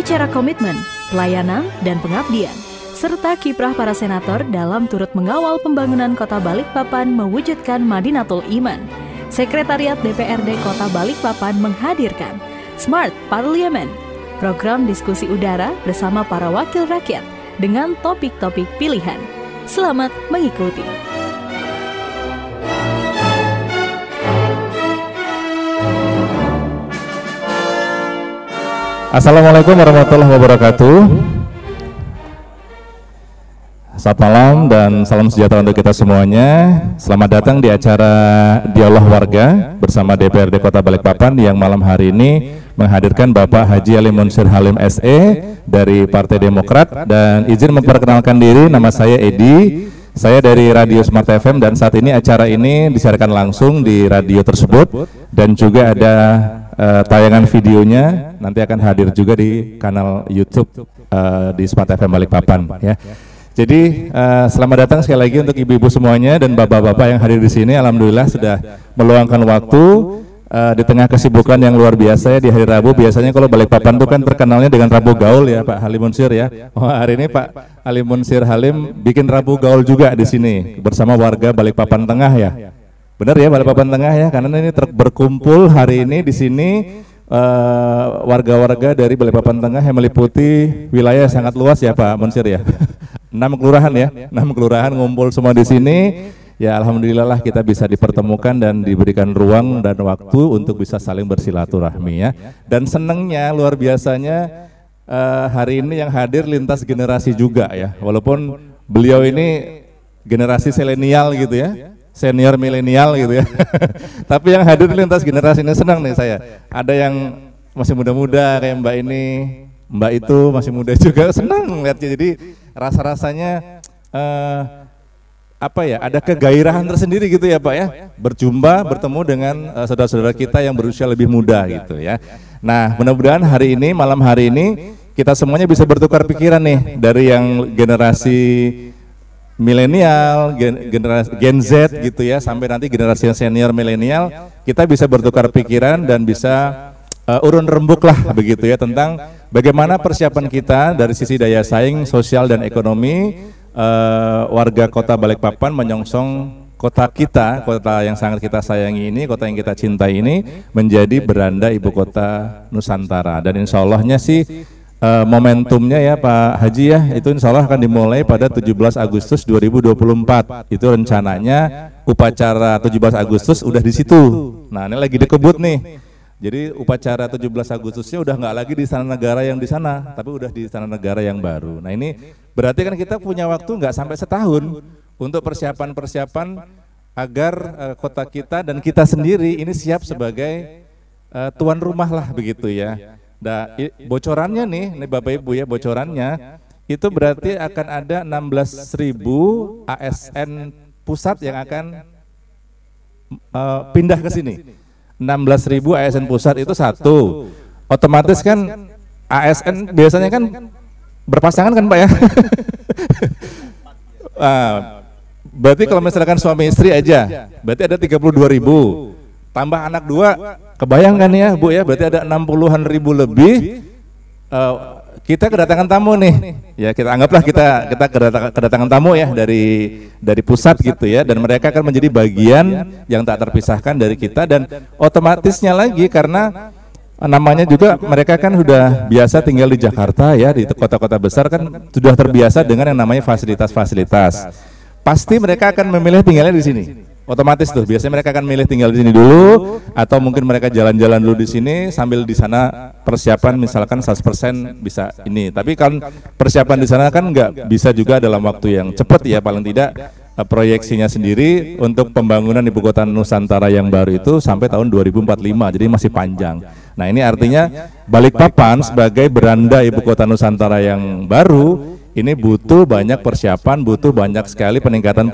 bicara komitmen, pelayanan, dan pengabdian, serta kiprah para senator dalam turut mengawal pembangunan Kota Balikpapan mewujudkan Madinatul Iman. Sekretariat DPRD Kota Balikpapan menghadirkan Smart Parliament, program diskusi udara bersama para wakil rakyat dengan topik-topik pilihan. Selamat mengikuti. Assalamualaikum warahmatullahi wabarakatuh. Selamat malam dan salam sejahtera untuk kita semuanya. Selamat datang di acara Dialog Warga bersama DPRD Kota Balikpapan yang malam hari ini menghadirkan Bapak Haji Ali Munsir Halim SE dari Partai Demokrat. Dan izin memperkenalkan diri, nama saya Edi. Saya dari Radio Smart FM dan saat ini acara ini disiarkan langsung di radio tersebut dan juga ada tayangan videonya nanti akan hadir juga di kanal YouTube di Smart FM Balikpapan ya. Jadi selamat datang sekali lagi untuk ibu-ibu semuanya dan bapak-bapak yang hadir di sini. Alhamdulillah sudah meluangkan waktu di tengah kesibukan yang luar biasa ya di hari Rabu. Biasanya kalau Balikpapan itu kan terkenalnya dengan Rabu Gaul ya Pak Halim Munsir ya. Oh, hari ini Pak Halim Munsir Halim bikin Rabu Gaul juga di sini bersama warga Balikpapan Tengah ya. Benar ya Balikpapan Tengah ya, karena ini berkumpul hari ini di sini warga-warga dari Balikpapan Tengah yang meliputi wilayah sangat luas ya Pak Munsir ya. 6 kelurahan ya, 6 kelurahan ngumpul semua di sini. Ya alhamdulillah lah kita bisa dipertemukan dan diberikan ruang dan waktu untuk bisa saling bersilaturahmi ya. Dan senangnya luar biasanya hari ini yang hadir lintas generasi juga ya. Walaupun beliau ini generasi selenial gitu ya. Senior milenial gitu ya. Tapi yang hadir lintas generasi ini senang nih saya. Ada yang masih muda-muda kayak Mbak ini, Mbak itu masih muda juga, senang melihatnya. Jadi rasa-rasanya apa ya? Ada kegairahan tersendiri gitu ya Pak ya. Berjumpa, bertemu dengan saudara-saudara kita yang berusia lebih muda gitu ya. Nah, mudah-mudahan hari ini, malam hari ini kita semuanya bisa bertukar pikiran nih dari yang generasi milenial, generasi Gen Z gitu ya, sampai nanti generasi senior milenial, kita bisa bertukar pikiran dan bisa urun rembuk lah begitu ya tentang bagaimana persiapan kita dari sisi daya saing sosial dan ekonomi warga Kota Balikpapan menyongsong kota kita, kota yang sangat kita sayangi ini, kota yang kita cintai ini menjadi beranda ibu kota Nusantara. Dan insya Allahnya sih momentumnya ya Pak Haji ya, itu insya Allah akan dimulai pada 17 Agustus 2024. Itu rencananya upacara 17 Agustus udah di situ. Nah ini lagi dikebut nih. Jadi upacara 17 Agustusnya udah nggak lagi di Istana Negara yang di sana, tapi udah di Istana Negara yang baru. Nah ini berarti kan kita punya waktu nggak sampai setahun untuk persiapan-persiapan agar kota kita dan kita sendiri ini siap sebagai tuan rumah lah begitu ya. Nah, bocorannya nih Bapak Ibu ya, bocorannya itu berarti akan ada 16.000 ASN pusat yang akan pindah ke sini. 16.000 ASN pusat itu satu. Otomatis kan ASN biasanya kan berpasangan kan Pak ya. Berarti kalau misalkan suami istri aja, berarti ada 32.000. Tambah anak 2, kebayangkan ya Bu ya, berarti ada 60-an ribu lebih. Kita kedatangan tamu nih, ya kita anggaplah kita kedatangan tamu ya dari pusat gitu ya, dan mereka akan menjadi bagian yang tak terpisahkan dari kita. Dan otomatisnya lagi karena namanya juga mereka kan sudah biasa tinggal di Jakarta ya, di kota-kota besar kan sudah terbiasa dengan yang namanya fasilitas-fasilitas. Pasti mereka akan memilih tinggalnya di sini. Otomatis tuh, biasanya mereka akan milih tinggal di sini dulu, atau mungkin mereka jalan-jalan dulu di sini sambil di sana persiapan misalkan 100% bisa ini. Tapi kan persiapan di sana kan nggak bisa juga dalam waktu yang cepat ya, paling tidak proyeksinya sendiri untuk pembangunan ibu kota Nusantara yang baru itu sampai tahun 2045, jadi masih panjang. Nah ini artinya Balikpapan sebagai beranda ibu kota Nusantara yang baru ini butuh banyak persiapan, butuh banyak sekali peningkatan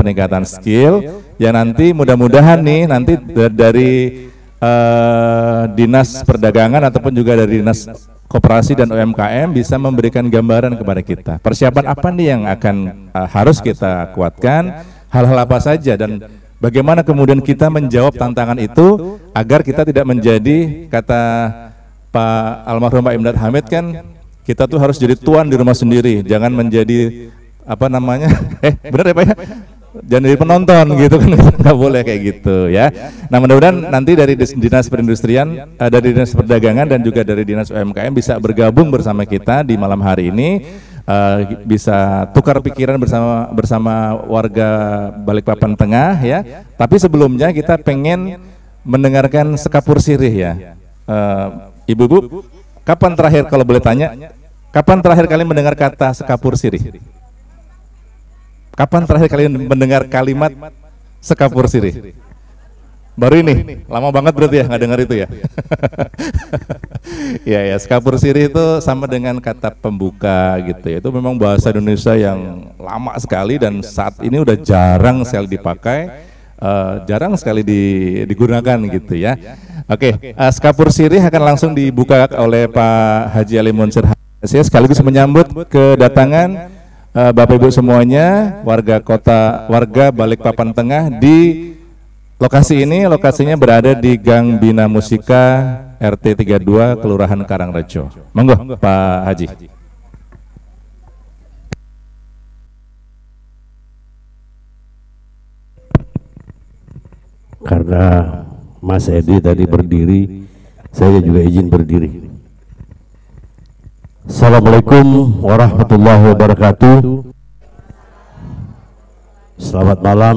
skill yang nanti mudah-mudahan nih nanti dari Dinas Perdagangan ataupun juga dari Dinas Koperasi dan UMKM bisa memberikan gambaran kepada kita. Persiapan apa nih yang akan harus kita kuatkan, hal-hal apa saja, dan bagaimana kemudian kita menjawab tantangan itu agar kita tidak menjadi, kata Pak almarhum Pak Imdad Hamid kan, Kita tuh harus jadi tuan di rumah sendiri, jangan menjadi apa namanya? Benar ya Pak ya? Jangan jadi penonton gitu kan, nggak boleh kayak gitu ya. Nah mudah-mudahan nanti dari dinas perindustrian, dari dinas perdagangan dan juga dari dinas UMKM bisa bergabung bersama kita di malam hari ini, bisa tukar pikiran bersama warga Balikpapan Tengah ya. Tapi sebelumnya kita pengen mendengarkan sekapur sirih ya. Ibu-ibu, kapan terakhir kalau boleh tanya, kapan terakhir kali mendengar kata sekapur sirih? Kapan terakhir kalian mendengar kalimat sekapur sirih? Baru ini, lama banget berarti ya nggak dengar itu ya. Ya, sekapur sirih itu sama dengan kata pembuka gitu ya. Itu memang bahasa Indonesia yang lama sekali dan saat ini udah jarang sekali dipakai, jarang sekali digunakan gitu ya. Oke, sekapur sirih akan langsung dibuka oleh Pak Haji Ali Munsir. Saya sekaligus menyambut kedatangan Bapak Ibu semuanya, warga Balikpapan Tengah di lokasi ini. Lokasinya berada di Gang Bina Musika RT 32 Kelurahan Karangrejo. Monggo Pak Haji. Karena Mas Edi tadi berdiri, saya juga izin berdiri. Assalamualaikum warahmatullahi wabarakatuh. Selamat malam,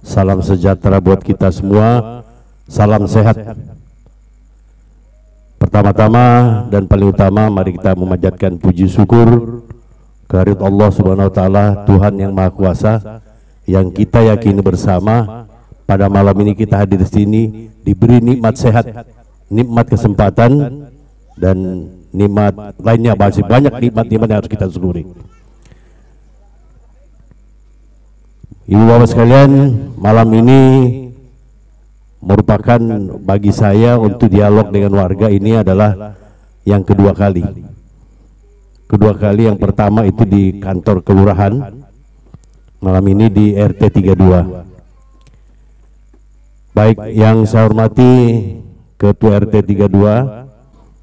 salam sejahtera buat kita semua, salam sehat. Pertama-tama dan paling utama, mari kita memanjatkan puji syukur kehadirat Allah Subhanahu wa Ta'ala, Tuhan yang Maha Kuasa, yang kita yakini bersama. Pada malam ini kita hadir di sini diberi nikmat sehat, nikmat kesempatan, dan nikmat lainnya, masih banyak nikmat-nikmat yang harus kita syukuri. Ibu bapak sekalian, malam ini merupakan bagi saya untuk dialog dengan warga ini adalah yang kedua kali. Kedua kali, yang pertama itu di kantor kelurahan, malam ini di RT 32. Baik yang saya hormati Ketua RT 32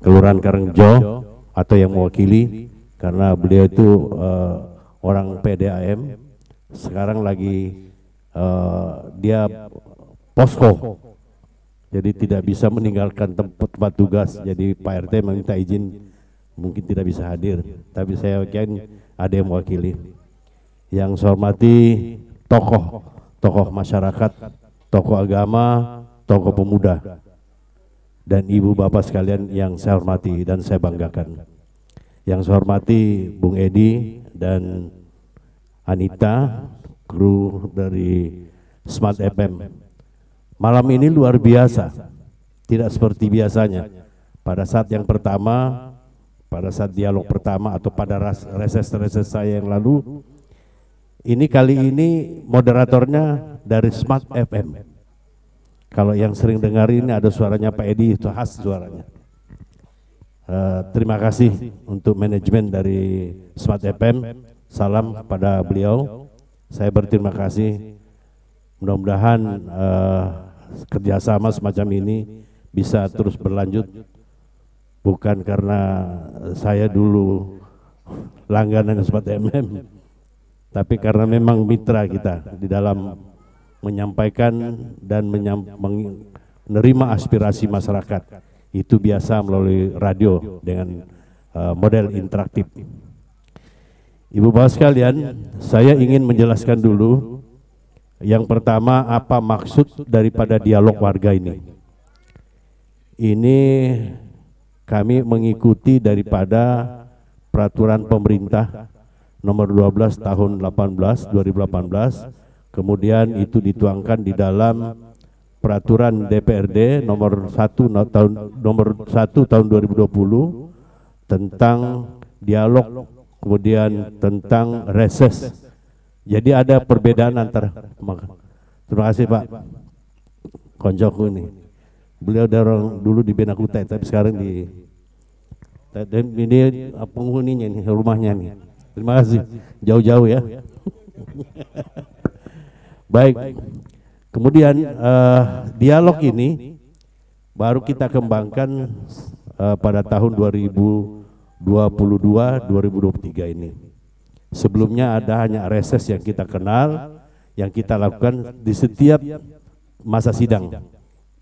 Kelurahan Karangrejo atau yang mewakili, karena beliau itu orang PDAM, sekarang lagi dia posko, jadi tidak bisa meninggalkan tempat tugas. Jadi Pak RT meminta izin, mungkin tidak bisa hadir, tapi saya yakin ada yang mewakili. Yang saya hormati tokoh masyarakat, tokoh agama, tokoh pemuda, dan ibu bapak sekalian yang saya hormati dan saya banggakan. Yang saya hormati Bung Edi dan Anita, kru dari Smart FM. Malam ini luar biasa, tidak seperti biasanya. Pada saat yang pertama, pada saat dialog pertama atau pada reses saya yang lalu, ini kali ini moderatornya dari Smart FM. Kalau yang sering dengar ini ada suaranya Pak Edi, itu khas suaranya. Terima kasih untuk manajemen dari Smart FM. Salam kepada beliau. Saya berterima kasih. Mudah-mudahan kerjasama semacam ini bisa terus berlanjut. Bukan karena saya dulu langganan Smart FM, tapi karena memang mitra kita di dalam menyampaikan dan menerima aspirasi masyarakat. Itu biasa melalui radio dengan model interaktif. Ibu bapak sekalian, saya ingin menjelaskan dulu yang pertama apa maksud daripada dialog warga ini. Ini kami mengikuti daripada peraturan pemerintah nomor 12 tahun 2018, kemudian itu dituangkan di dalam peraturan DPRD nomor 1 tahun 2020 tentang dialog, kemudian tentang reses. Jadi ada perbedaan antara. Terima kasih Pak koncoku ini. Beliau dorong dulu di Bina Kutai, tapi sekarang di ini penghuninya nih, rumahnya nih. Terima kasih, jauh-jauh ya. Baik, kemudian dialog ini baru kita kembangkan pada tahun 2012 22/2023 ini. Sebelumnya ada hanya reses yang kita kenal, yang kita lakukan di setiap masa sidang.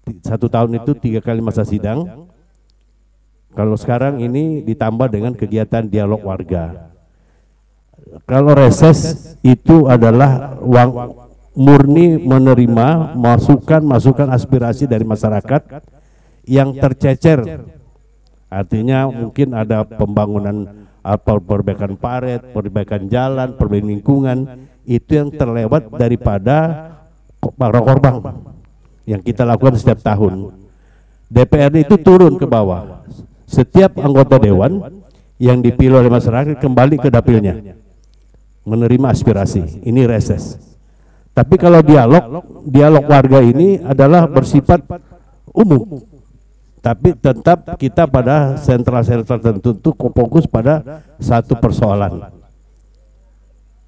1 tahun itu 3 kali masa sidang. Kalau sekarang ini ditambah dengan kegiatan dialog warga. Kalau reses itu adalah uang murni menerima masukan aspirasi dari masyarakat yang tercecer. Artinya mungkin ada pembangunan perbaikan paret, perbaikan jalan, perbaikan lingkungan, itu yang terlewat daripada korban yang kita lakukan setiap tahun. DPRD itu turun ke bawah. Setiap anggota dewan yang dipilih oleh masyarakat kembali ke dapilnya menerima aspirasi. Ini reses. Tapi kalau dialog warga ini adalah bersifat umum. Tapi tetap kita pada sentral-sentral tertentu fokus pada satu persoalan.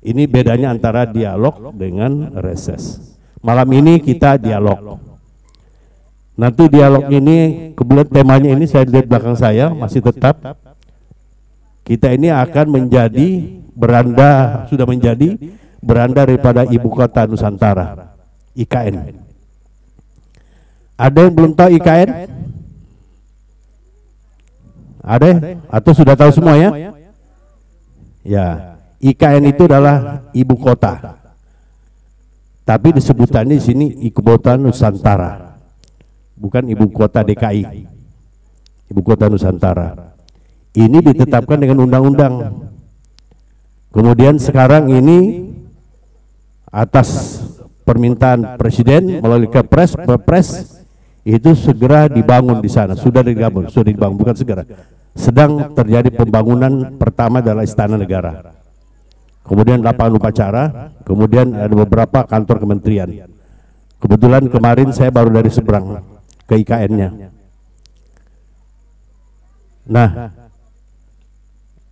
Ini bedanya antara dialog dengan reses. Malam ini kita dialog. Nanti dialog ini, kebetulan temanya ini saya lihat belakang saya masih tetap. Kita ini akan menjadi sudah menjadi beranda daripada ibu kota Nusantara, IKN. Ada yang belum tahu IKN? Ada? Atau sudah tahu semua ya? Ya, IKN itu adalah ibu kota. Tapi disebutannya di sini ibu kota Nusantara. Bukan ibu kota DKI, ibu kota Nusantara. Ini ditetapkan dengan undang-undang. Kemudian sekarang ini atas permintaan Presiden melalui Kepres itu segera dibangun di sana. Sudah dibangun, bukan segera. Sedang terjadi pembangunan pertama adalah Istana Negara. Kemudian lapangan upacara, kemudian ada beberapa kantor kementerian. Kebetulan kemarin saya baru dari seberang ke IKN-nya. Nah,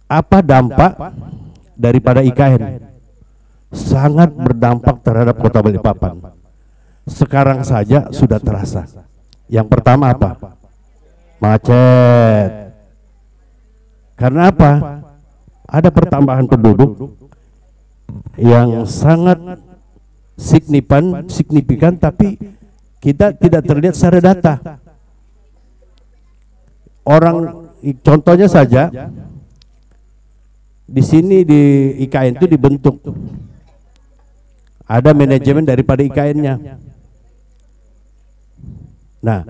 apa dampak daripada IKN? Sangat berdampak terhadap Kota Balikpapan. Sekarang saja sudah terasa. Yang pertama apa? Macet. Karena apa? Ada pertambahan penduduk yang sangat signifikan, tapi kita tidak terlihat secara data. Orang, contohnya saja, di sini di IKN itu dibentuk, ada manajemen daripada IKN-nya. Nah,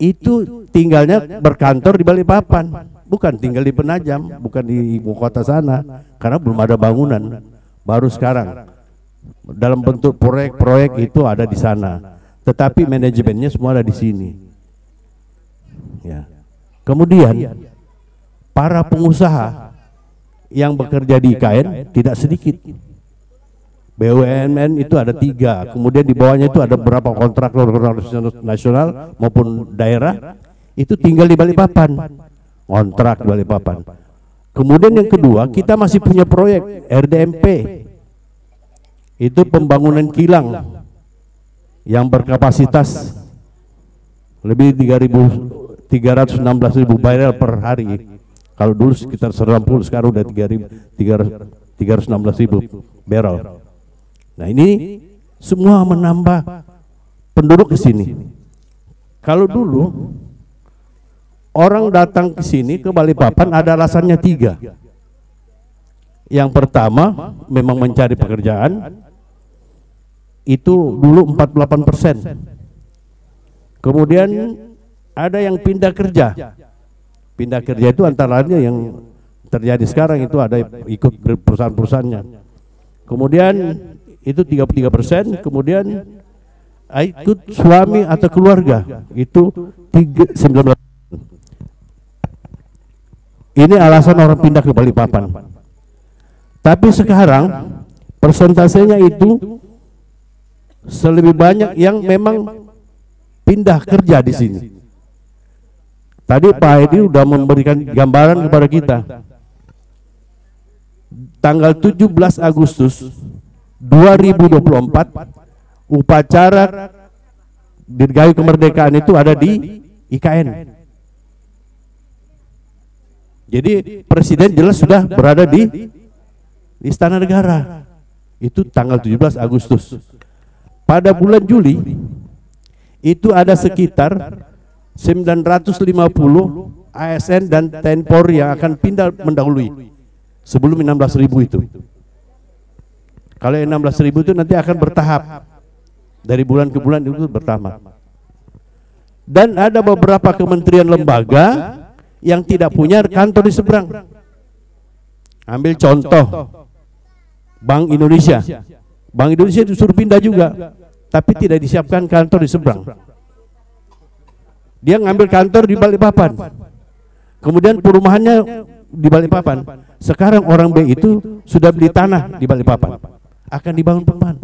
itu tinggalnya berkantor di Balikpapan, bukan tinggal di Penajam, bukan di ibu kota sana, karena belum ada bangunan. Baru sekarang dalam bentuk proyek-proyek itu ada di sana. Tetapi manajemennya semua ada di sini. Ya. Kemudian para pengusaha yang bekerja di IKN tidak sedikit. BUMN itu ada 3. Kemudian di bawahnya itu ada beberapa kontraktor nasional maupun daerah. Itu tinggal di Balikpapan. Kontrak di Balikpapan. Kemudian yang kedua, kita masih punya proyek RDMP. Itu pembangunan kilang yang berkapasitas lebih 316.000 barel per hari. Kalau dulu sekitar 90, sekarang udah 316.000 barel. Nah, ini semua menambah penduduk ke sini. Kalau dulu orang datang ke sini ke Balikpapan ada alasannya 3. Yang pertama memang mencari pekerjaan. Itu dulu 48%. Kemudian ada yang pindah kerja. Pindah kerja itu antara lainnya yang terjadi sekarang itu ada ikut perusahaan-perusahaannya. Kemudian itu 33%. Kemudian ikut suami atau keluarga itu 19%. Ini alasan orang pindah ke Balikpapan. Tapi sekarang persentasenya itu selebih banyak yang memang pindah kerja di sini. Tadi Pak Edi sudah memberikan gambaran kepada kita. Tanggal 17 Agustus 2024 upacara dirgahayu kemerdekaan itu ada di IKN. Jadi presiden jelas sudah berada di Istana Negara. Itu tanggal 17 Agustus. Pada bulan Juli itu ada sekitar 950 ASN dan TNI Polri yang akan pindah mendahului sebelum 16.000 itu. Kalau 16.000 itu nanti akan bertahap dari bulan ke bulan itu bertambah. Dan ada beberapa kementerian lembaga yang tidak punya kantor di seberang. Ambil contoh Bank Indonesia. Bank Indonesia disuruh pindah juga, tapi tidak disiapkan kantor di seberang. Dia ngambil kantor di Balikpapan. Kemudian perumahannya di Balikpapan. Sekarang orang B itu sudah beli tanah di Balikpapan. Akan dibangun perumahan.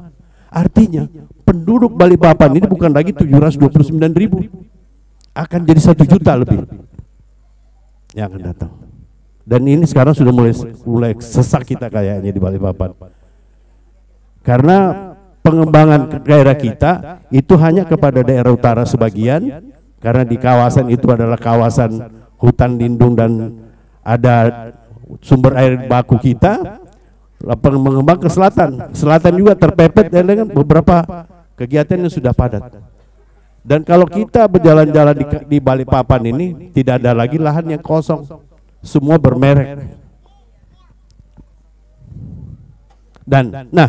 Artinya penduduk Balikpapan ini bukan lagi 729.000, akan jadi 1 juta lebih yang akan datang. Dan ini sekarang sudah mulai sesak kita kayaknya di Balikpapan. Karena pengembangan daerah kita itu hanya kepada daerah utara sebagian, karena di kawasan itu adalah kawasan hutan lindung dan ada sumber air baku kita. Mengembang ke selatan, selatan juga terpepet dengan beberapa kegiatan yang sudah padat. Dan kalau kita berjalan-jalan di Balikpapan ini tidak ada lagi lahan yang kosong, semua bermerek. Dan nah,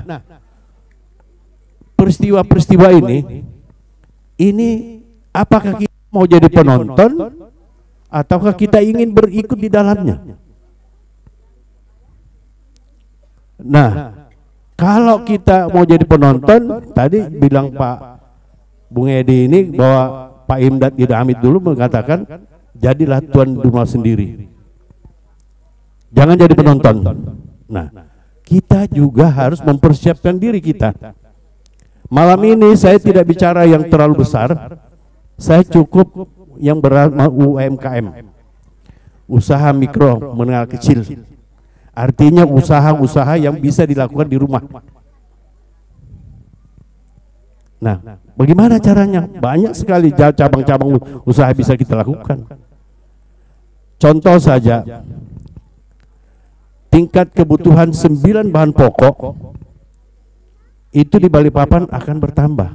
peristiwa-peristiwa ini apakah kita mau jadi penonton ataukah kita ingin berikut di dalamnya? Nah, kalau kita mau jadi penonton, tadi bilang Pak Bung Edi ini bahwa Pak Imdad Ida Hamid dulu mengatakan, jadilah tuan rumah sendiri. Jangan jadi penonton. Nah, kita juga harus mempersiapkan diri kita. Malam ini saya tidak bicara yang terlalu besar, saya cukup yang berat UMKM, usaha mikro menengah kecil. Artinya usaha-usaha yang bisa dilakukan di rumah. Nah, bagaimana caranya? Banyak sekali cabang-cabang usaha bisa kita lakukan. Contoh saja, tingkat kebutuhan 9 bahan pokok itu di Balikpapan akan bertambah.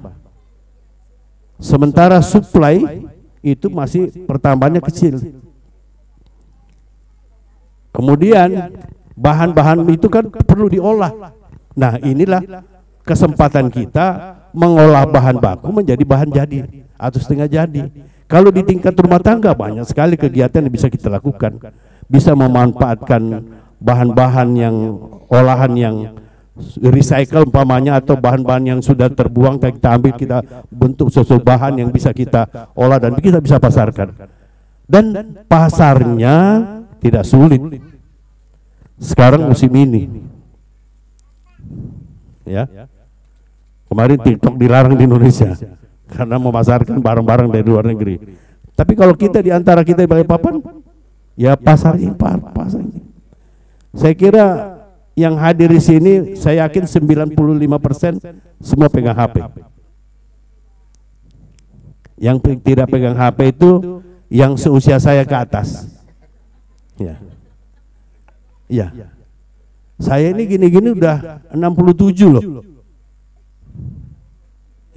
Sementara supply itu masih pertambahannya kecil. Kemudian bahan-bahan itu kan perlu diolah. Nah, inilah kesempatan kita mengolah bahan baku menjadi bahan jadi atau setengah jadi. Kalau di tingkat rumah tangga banyak sekali kegiatan yang bisa kita lakukan. Bisa memanfaatkan bahan-bahan yang olahan yang recycle umpamanya, atau bahan-bahan yang sudah terbuang kita ambil, kita bentuk sesuatu bahan yang bisa kita olah dan kita bisa pasarkan. Dan pasarnya tidak sulit. Sekarang musim ini, ya, kemarin TikTok dilarang di Indonesia karena memasarkan barang-barang dari luar negeri. Tapi kalau kita di antara kita di Balikpapan, ya pasar impor, pasar ini. Saya kira yang hadir di sini, saya yakin 95% semua pegang HP. Yang tidak pegang HP itu yang seusia saya ke atas. Ya. Ya, saya ini gini-gini udah 67 loh.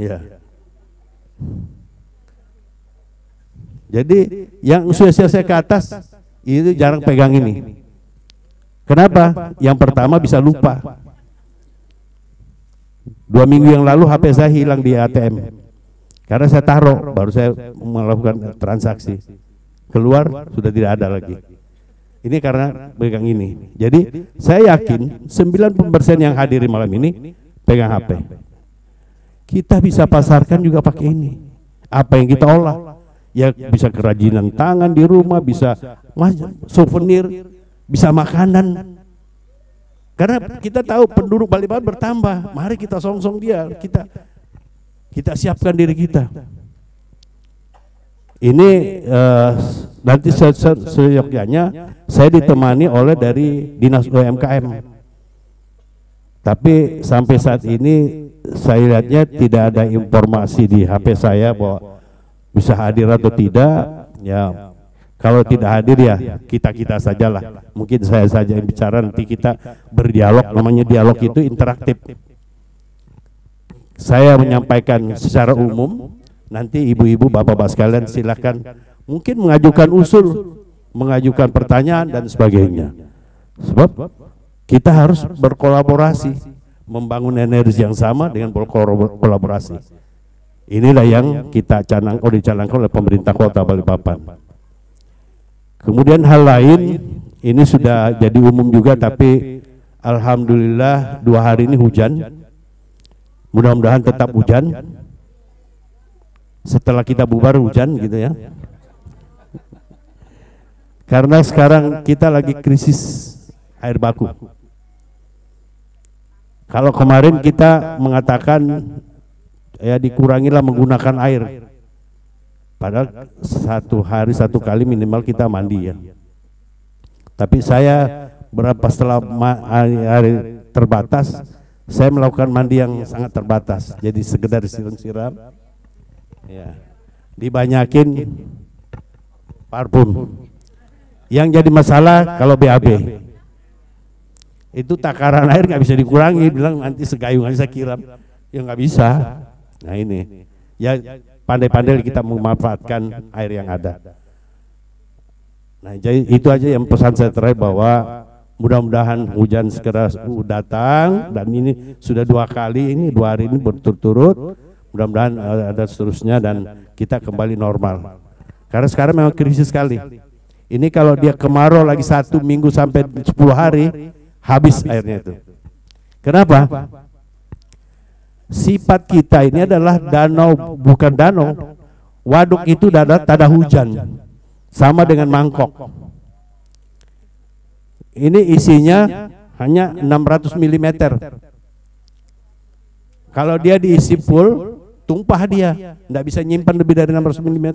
Ya. Jadi yang usia saya ke atas itu jarang pegang ini. Kenapa? Yang pertama bisa lupa. 2 minggu yang lalu HP saya hilang di ATM. Karena saya taruh, baru saya melakukan transaksi. Keluar sudah tidak ada lagi. Ini karena pegang ini. Jadi saya yakin 90% yang hadir malam ini pegang HP. Kita bisa pasarkan juga pakai ini. Apa yang kita olah? Ya bisa kerajinan tangan di rumah, bisa souvenir, bisa makanan. Karena kita tahu penduduk Balikpapan bertambah. Mari kita songsong dia, kita siapkan diri kita. Ini nanti seyogyanya saya ditemani oleh dari Dinas UMKM. Tapi sampai saat ini saya lihatnya tidak ada informasi di HP saya bahwa bisa hadir atau tidak. Ya, Kalau tidak hadir ya kita sajalah. Mungkin saya saja yang bicara, nanti kita berdialog. Namanya dialog itu interaktif. Saya menyampaikan secara umum, nanti ibu-ibu, bapak-bapak sekalian silakan mungkin mengajukan usul, mengajukan pertanyaan dan sebagainya. Sebab kita harus berkolaborasi, membangun energi yang sama dengan berkolaborasi. Inilah yang kita dicanangkan oleh pemerintah Kota Balikpapan. Kemudian hal lain, ini sudah jadi umum juga, tapi alhamdulillah 2 hari ini hujan. Mudah-mudahan tetap hujan. Setelah kita bubar hujan gitu ya. Karena sekarang kita lagi krisis air baku. Kalau kemarin kita mengatakan ya dikurangilah menggunakan air. Padahal 1 hari 1 kali minimal kita mandi ya. Tapi saya setelah hari terbatas, saya melakukan mandi yang sangat terbatas. Jadi sekedar siram-siram, ya, dibanyakin parfum. Yang jadi masalah kalau BAB, itu takaran air nggak bisa dikurangi. Bilang nanti segayung aja saya kiram, ya nggak bisa. Nah ini, ya pandai-pandai kita memanfaatkan air yang ada. Nah jadi itu aja yang pesan saya terakhir, bahwa mudah-mudahan hujan segera datang, dan ini sudah 2 kali, ini 2 hari ini berturut-turut, mudah-mudahan ada seterusnya dan kita kembali normal. Karena sekarang memang krisis sekali. Ini kalau dia kemarau lagi 1 minggu sampai 10 hari, habis airnya itu. Kenapa? Sifat kita ini adalah danau, bukan danau. Waduk itu tanda hujan, sama dengan mangkok. Ini isinya hanya 600 mm. Kalau dia diisi full, tumpah dia, tidak bisa nyimpan lebih dari 600 mm.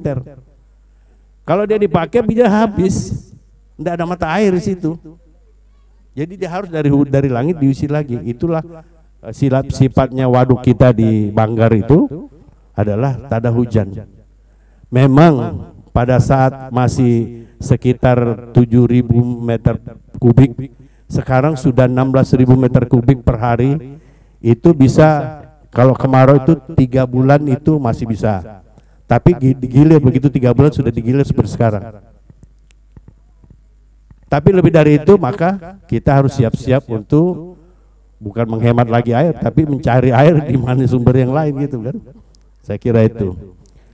Kalau dia dipakai, bisa habis, tidak ada mata air di situ. Jadi dia harus dari langit diisi lagi. Itulah sifatnya waduk kita di Banggar itu adalah tanda hujan. Memang pada saat masih sekitar 7.000 meter kubik, sekarang sudah 16.000 meter kubik per hari. Itu bisa, kalau kemarau itu 3 bulan itu masih bisa. Tapi digilir begitu 3 bulan sudah digilir seperti sekarang. Tapi lebih dari itu, maka kita harus siap-siap untuk bukan menghemat lagi air, tapi mencari air di mana sumber yang lain gitu kan. Saya kira itu.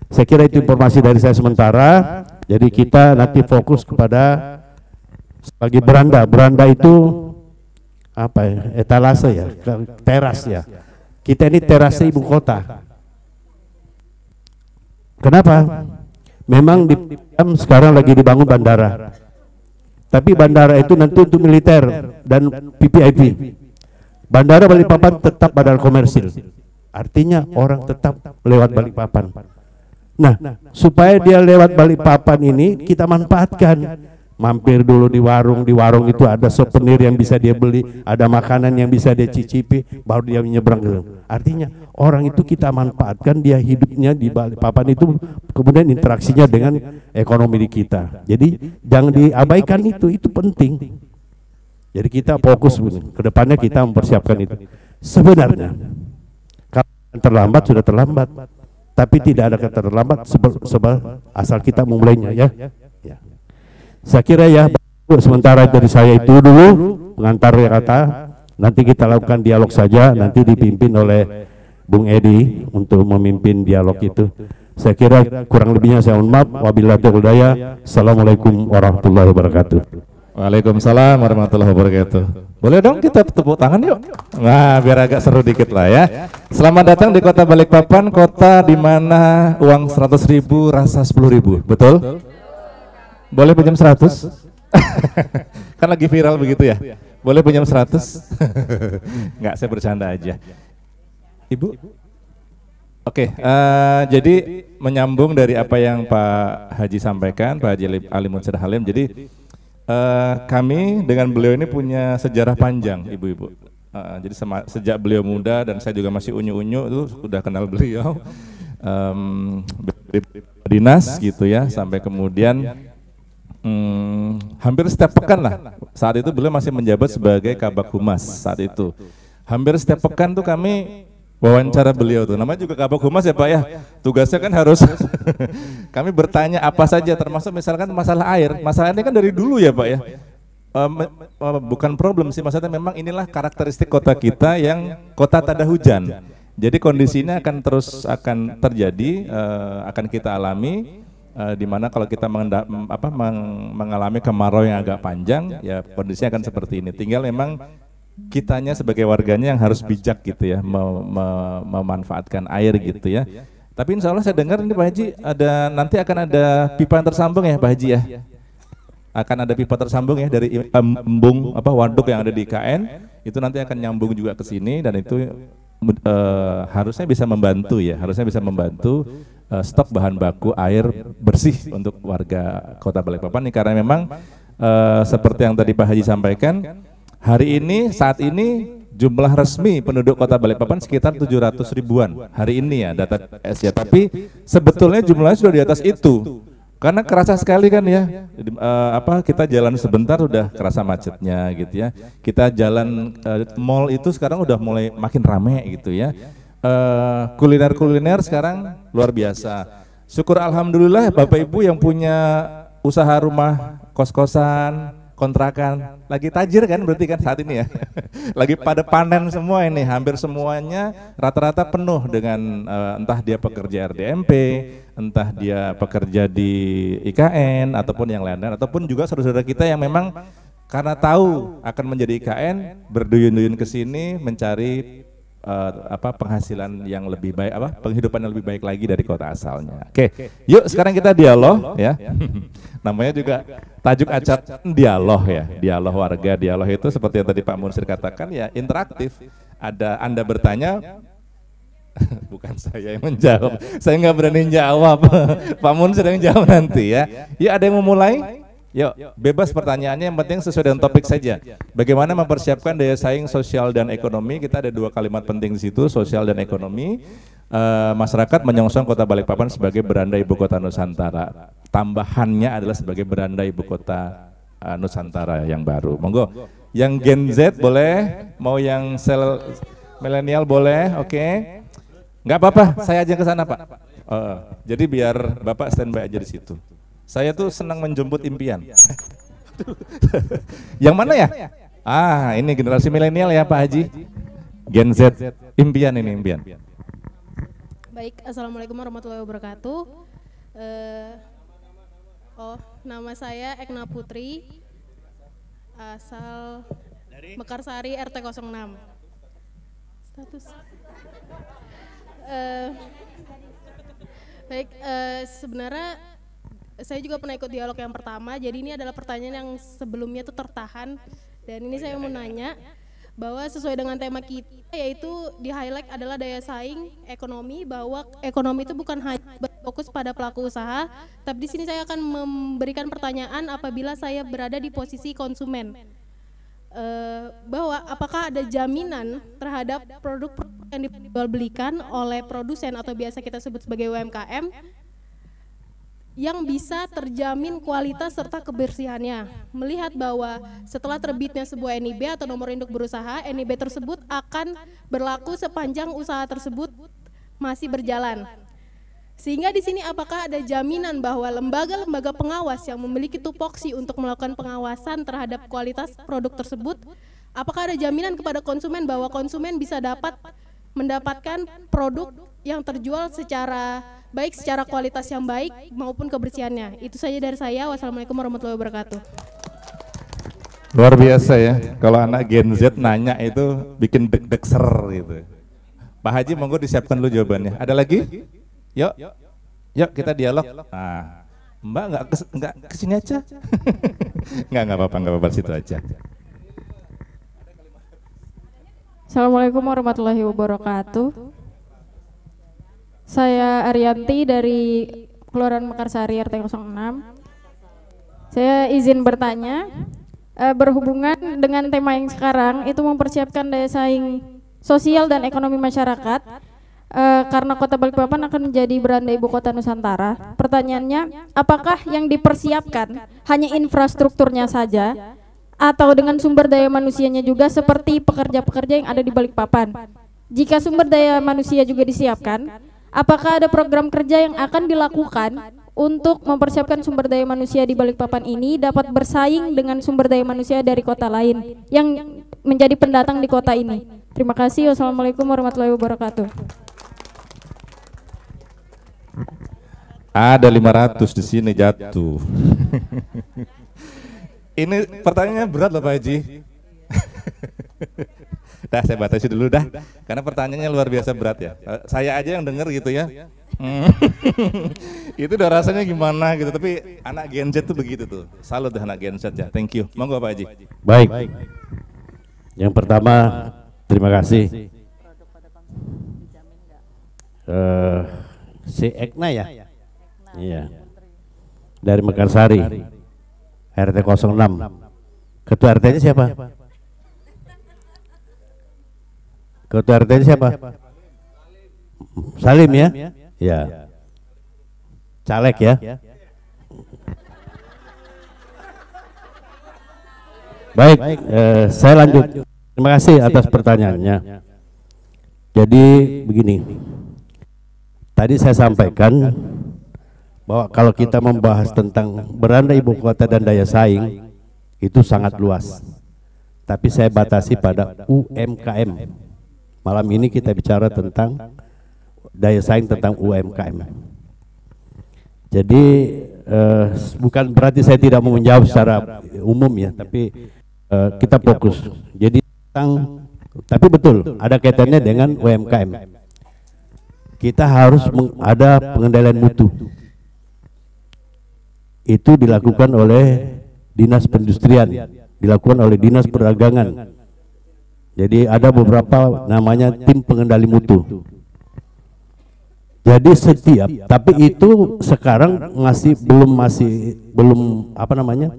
Saya kira itu informasi dari saya sementara. Jadi kita nanti fokus kepada sebagai beranda. Beranda itu apa ya? Etalase ya, teras ya. Kita ini terasnya ibu kota. Kenapa? Memang sekarang lagi dibangun bandara. Tapi bandara itu nanti untuk militer dan VVIP. Bandara Balikpapan tetap bandara komersil, artinya orang tetap lewat Balikpapan. Nah, supaya dia lewat Balikpapan ini kita manfaatkan, mampir dulu di warung itu ada souvenir yang bisa dia beli, ada makanan yang bisa dia cicipi, baru dia menyeberang dulu. Artinya orang itu kita manfaatkan, dia hidupnya di Balikpapan itu, kemudian interaksinya dengan ekonomi di kita. Jadi jangan diabaikan itu penting. Jadi kita fokus ke depannya, kita mempersiapkan itu. Sebenarnya kalau terlambat sudah terlambat, tapi tidak ada kata terlambat sebab asal kita memulainya ya. Saya kira ya sementara dari saya itu dulu pengantar kata, nanti kita lakukan dialog saja, nanti dipimpin oleh Bung Edi untuk memimpin dialog itu. Saya kira kurang lebihnya saya mohon maaf. Wabillahi taufiq wal hidayah. Assalamualaikum warahmatullahi wabarakatuh. Waalaikumsalam warahmatullahi wabarakatuh. Boleh dong kita tepuk tangan yuk. Nah, biar agak seru dikit lah ya. Selamat datang di Kota Balikpapan, kota di mana uang 100.000 rasa 10.000. Betul? Boleh pinjam 100? Kan lagi viral begitu ya. Boleh pinjam 100? Enggak, saya bercanda aja. Ibu? Oke, jadi menyambung dari apa yang Pak Haji sampaikan, Pak Haji Alimun Syed Halim. Jadi kami dengan beliau ini punya sejarah panjang, ibu-ibu. Jadi sejak beliau muda dan saya juga masih unyu-unyu itu sudah kenal beliau, dinas gitu ya, sampai kemudian hampir setiap pekan lah. Saat itu beliau masih menjabat sebagai Kabag Humas saat itu. Hampir setiap pekan tuh kami wawancara beliau tuh. Namanya juga Kabag Humas ya Pak ya. Tugasnya kan harus kami bertanya apa saja, termasuk misalkan masalah air. Masalah ini kan dari dulu ya Pak ya. Bukan problem sih, maksudnya memang inilah karakteristik kota kita yang kota tak ada hujan. Jadi kondisinya akan terus akan terjadi, akan kita alami, di mana kalau kita mengalami kemarau yang agak panjang, ya kondisinya akan seperti ini. Tinggal memang kitanya sebagai warganya yang harus bijak gitu ya, memanfaatkan air gitu ya. Tapi insya Allah saya dengar ini Pak Haji nanti akan ada pipa yang tersambung ya Pak Haji ya. Akan ada pipa tersambung ya dari embung waduk yang ada di IKN, itu nanti akan nyambung juga ke sini, dan itu harusnya bisa membantu ya, stok bahan baku air bersih untuk warga Kota Balikpapan nih, karena memang seperti yang tadi Pak Haji sampaikan, hari ini saat ini jumlah resmi penduduk Kota Balikpapan sekitar 700 ribuan hari ini ya data ya, tapi sebetulnya jumlahnya sudah di atas itu. Karena kerasa sekali kan ya, kita jalan sebentar udah kerasa macetnya gitu ya. Kita jalan mall itu sekarang udah mulai makin rame gitu ya. Kuliner sekarang luar biasa. Syukur alhamdulillah Bapak Ibu yang punya usaha rumah kos-kosan, kontrakan, lagi tajir kan berarti kan saat ini ya. Lagi pada panen semua ini, hampir semuanya rata-rata penuh dengan entah dia pekerja RDMP, entah dia pekerja di IKN ataupun yang lain-lain, ataupun juga saudara-saudara kita yang memang karena tahu akan menjadi IKN berduyun-duyun ke sini mencari penghasilan yang lebih baik, penghidupan yang lebih baik lagi dari kota asalnya. Oke, yuk sekarang kita dialog ya. Namanya juga tajuk acara dialog ya, dialog warga. Dialog itu seperti yang tadi Pak Munsir katakan ya, interaktif. Ada Anda bertanya, bukan saya yang menjawab, saya nggak berani jawab. Pak Munsir yang jawab nanti ya. Yuk ada yang mau mulai? Yuk, bebas pertanyaannya, yang penting sesuai dengan topik saja. Bagaimana mempersiapkan daya saing sosial dan ekonomi? Kita ada 2 kalimat penting di situ, sosial dan ekonomi. Masyarakat menyongsong Kota Balikpapan sebagai beranda ibu kota Nusantara. Tambahannya adalah sebagai beranda ibu kota Nusantara yang baru. Monggo, yang Gen Z boleh, mau yang milenial boleh, oke. Nggak apa-apa, saya aja ke sana Pak. Jadi biar Bapak standby aja di situ. Saya tuh senang menjemput impian. Yang mana ya? Ini generasi milenial ya Pak Haji. Gen Z, impian ini impian. Baik, assalamualaikum warahmatullahi wabarakatuh. Nama saya Ekna Putri, asal Mekarsari RT 06. Status. Baik, sebenarnya saya juga pernah ikut dialog yang pertama, jadi ini adalah pertanyaan yang sebelumnya tuh tertahan, dan ini saya mau nanya bahwa sesuai dengan tema kita, yaitu di highlight adalah daya saing ekonomi, bahwa ekonomi itu bukan hanya berfokus pada pelaku usaha, tapi di sini saya akan memberikan pertanyaan apabila saya berada di posisi konsumen, bahwa apakah ada jaminan terhadap produk yang dijualbelikan oleh produsen atau biasa kita sebut sebagai UMKM yang bisa terjamin kualitas serta kebersihannya, melihat bahwa setelah terbitnya sebuah NIB atau nomor induk berusaha, NIB tersebut akan berlaku sepanjang usaha tersebut masih berjalan. Sehingga di sini apakah ada jaminan bahwa lembaga-lembaga pengawas yang memiliki tupoksi untuk melakukan pengawasan terhadap kualitas produk tersebut, apakah ada jaminan kepada konsumen bahwa konsumen bisa mendapatkan produk yang terjual secara baik, secara kualitas yang baik maupun kebersihannya. Itu saja dari saya. Wassalamualaikum warahmatullahi wabarakatuh. Luar biasa ya, kalau anak Gen Z nanya itu bikin deg-deg ser gitu. Pak Haji monggo disiapkan dulu jawabannya. Ada lagi? Yuk kita dialog. Nah, Mbak nggak kesini aja? nggak apa-apa situ aja. Assalamualaikum warahmatullahi wabarakatuh. Saya Arianti dari Kelurahan Mekarsari RT 06. Saya izin bertanya, berhubungan dengan tema yang sekarang itu mempersiapkan daya saing sosial dan ekonomi masyarakat. karena Kota Balikpapan akan menjadi beranda ibu kota Nusantara. Pertanyaannya, apakah yang dipersiapkan hanya infrastrukturnya saja atau dengan sumber daya manusianya juga seperti pekerja-pekerja yang ada di Balikpapan? Jika sumber daya manusia juga disiapkan, apakah ada program kerja yang akan dilakukan untuk mempersiapkan sumber daya manusia di Balikpapan ini dapat bersaing dengan sumber daya manusia dari kota lain yang menjadi pendatang di kota ini? Terima kasih. Wassalamualaikum warahmatullahi wabarakatuh. Ada 500 di sini jatuh. Ini pertanyaannya berat loh Pak Haji. Dah saya batasi dulu dah, karena pertanyaannya luar biasa berat ya. Saya aja yang denger gitu ya. Itu udah rasanya gimana gitu, tapi anak Gen Z tuh begitu tuh. Salut deh anak Gen Z ya. Thank you. Monggo Pak Haji. Baik. Yang pertama, terima kasih. Si Ekna ya? Iya. Dari Mekarsari. RT 06. Ketua RT-nya siapa? Ketua RT-nya siapa? Salim ya? Ya. Caleg ya? Baik, saya lanjut. Terima kasih atas pertanyaannya. Jadi begini, tadi saya sampaikan bahwa kalau kita membahas tentang beranda ibu kota dan daya saing itu sangat luas. Tapi saya batasi pada UMKM. Malam ini kita bicara tentang daya saing tentang UMKM. Jadi bukan berarti saya tidak mau menjawab secara umum ya, tapi kita fokus. Jadi tapi betul ada kaitannya dengan UMKM. Kita harus ada pengendalian mutu. Itu dilakukan oleh Dinas Perindustrian, dilakukan oleh Dinas Perdagangan. Jadi ada beberapa namanya tim pengendali mutu. Jadi setiap, tapi itu sekarang belum apa namanya,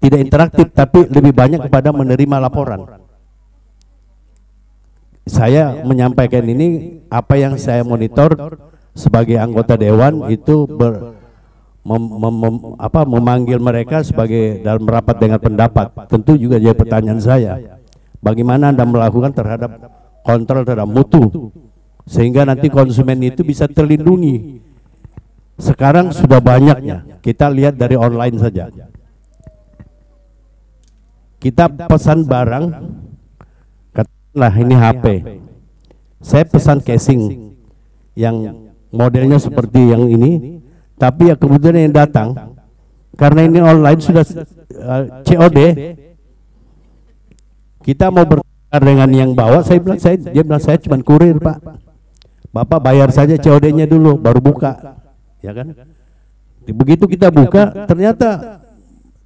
tidak interaktif, tapi lebih banyak kepada menerima laporan. Saya menyampaikan ini apa yang saya monitor sebagai anggota dewan itu memanggil mereka sebagai dalam rapat dengan pendapat. Tentu juga jadi pertanyaan saya, bagaimana Anda melakukan terhadap kontrol terhadap mutu sehingga nanti konsumen itu bisa terlindungi. Sekarang sudah banyaknya, kita lihat dari online saja. Kita pesan barang, katakanlah ini HP, saya pesan casing yang modelnya seperti yang ini, tapi ya kemudian yang datang karena ini online sudah COD, kita mau bertukar dengan yang bawa. Dia bilang saya cuma kurir Pak, Bapak bayar saja COD-nya dulu baru buka, ya kan? Begitu kita buka ternyata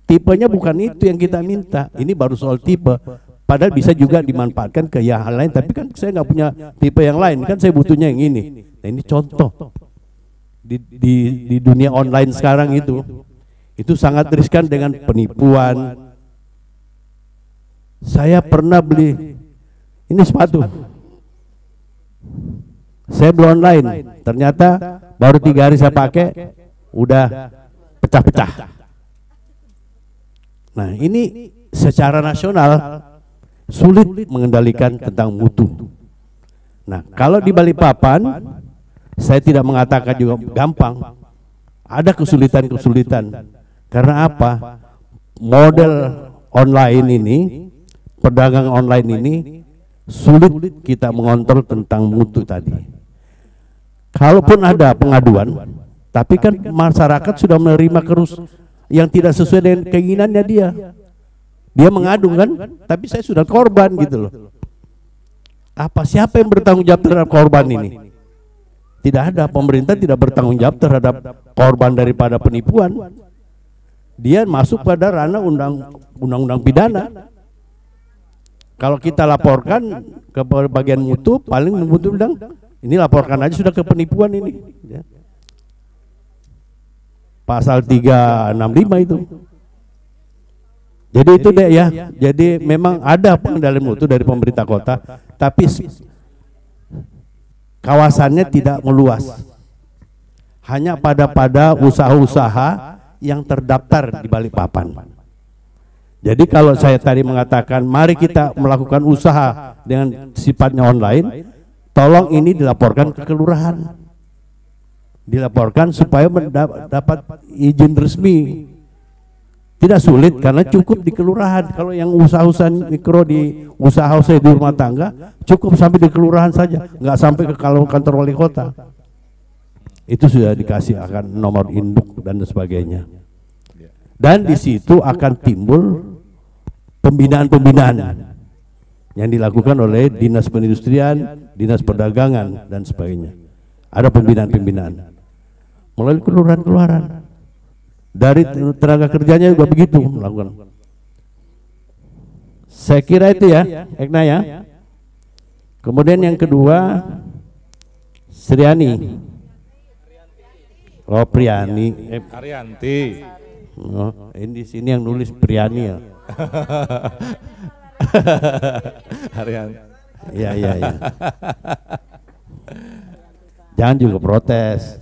tipenya bukan itu yang kita minta. Ini baru soal tipe, padahal bisa juga dimanfaatkan ke yang lain, tapi kan saya nggak punya tipe yang lain, kan saya butuhnya yang ini. Nah ini contoh di dunia online sekarang itu sangat riskan dengan penipuan. Saya pernah beli ini sepatu, saya beli online, ternyata baru 3 hari saya pakai udah pecah-pecah. Nah ini secara nasional sulit mengendalikan tentang mutu. Nah kalau di Balikpapan saya tidak mengatakan juga gampang, ada kesulitan-kesulitan. Karena apa? Model online ini, perdagangan online ini sulit kita mengontrol tentang mutu tadi. Kalaupun ada pengaduan, tapi kan masyarakat sudah menerima yang tidak sesuai dengan keinginannya dia. Dia mengadu kan, tapi saya sudah korban gitu loh. Siapa yang bertanggung jawab terhadap korban ini? Tidak ada, pemerintah tidak bertanggung jawab terhadap korban daripada penipuan. Dia masuk pada ranah undang-undang pidana. Kalau kita laporkan ke bagian mutu, paling mutu bilang, ini laporkan aja sudah ke penipuan ini. Ya. Pasal 365 itu. Jadi itu deh ya. Jadi memang ada pengendalian mutu dari pemerintah kota, tapi kawasannya tidak meluas, hanya pada usaha-usaha yang terdaftar di Balikpapan. Jadi kalau saya tadi mengatakan mari kita melakukan usaha dengan sifatnya online, tolong ini dilaporkan ke kelurahan, dilaporkan supaya mendapat izin resmi. Tidak sulit karena cukup di kelurahan. Kalau yang usaha-usaha mikro di usaha-usaha di rumah tangga cukup sampai di kelurahan saja, nggak sampai ke kantor wali kota. Itu sudah dikasih akan nomor induk dan sebagainya. Dan di situ akan timbul pembinaan-pembinaan yang dilakukan oleh Dinas Perindustrian, Dinas Perdagangan dan sebagainya. Ada pembinaan-pembinaan melalui kelurahan-kelurahan. Dari tenaga kerjanya juga begitu melakukan. Saya kira itu ya, Ekna ya. Kemudian yang kedua, Sriani. Oh, Priani. Arianti. Oh, ini di sini yang nulis Priani ya. Arianti. Iya. Jangan juga protes.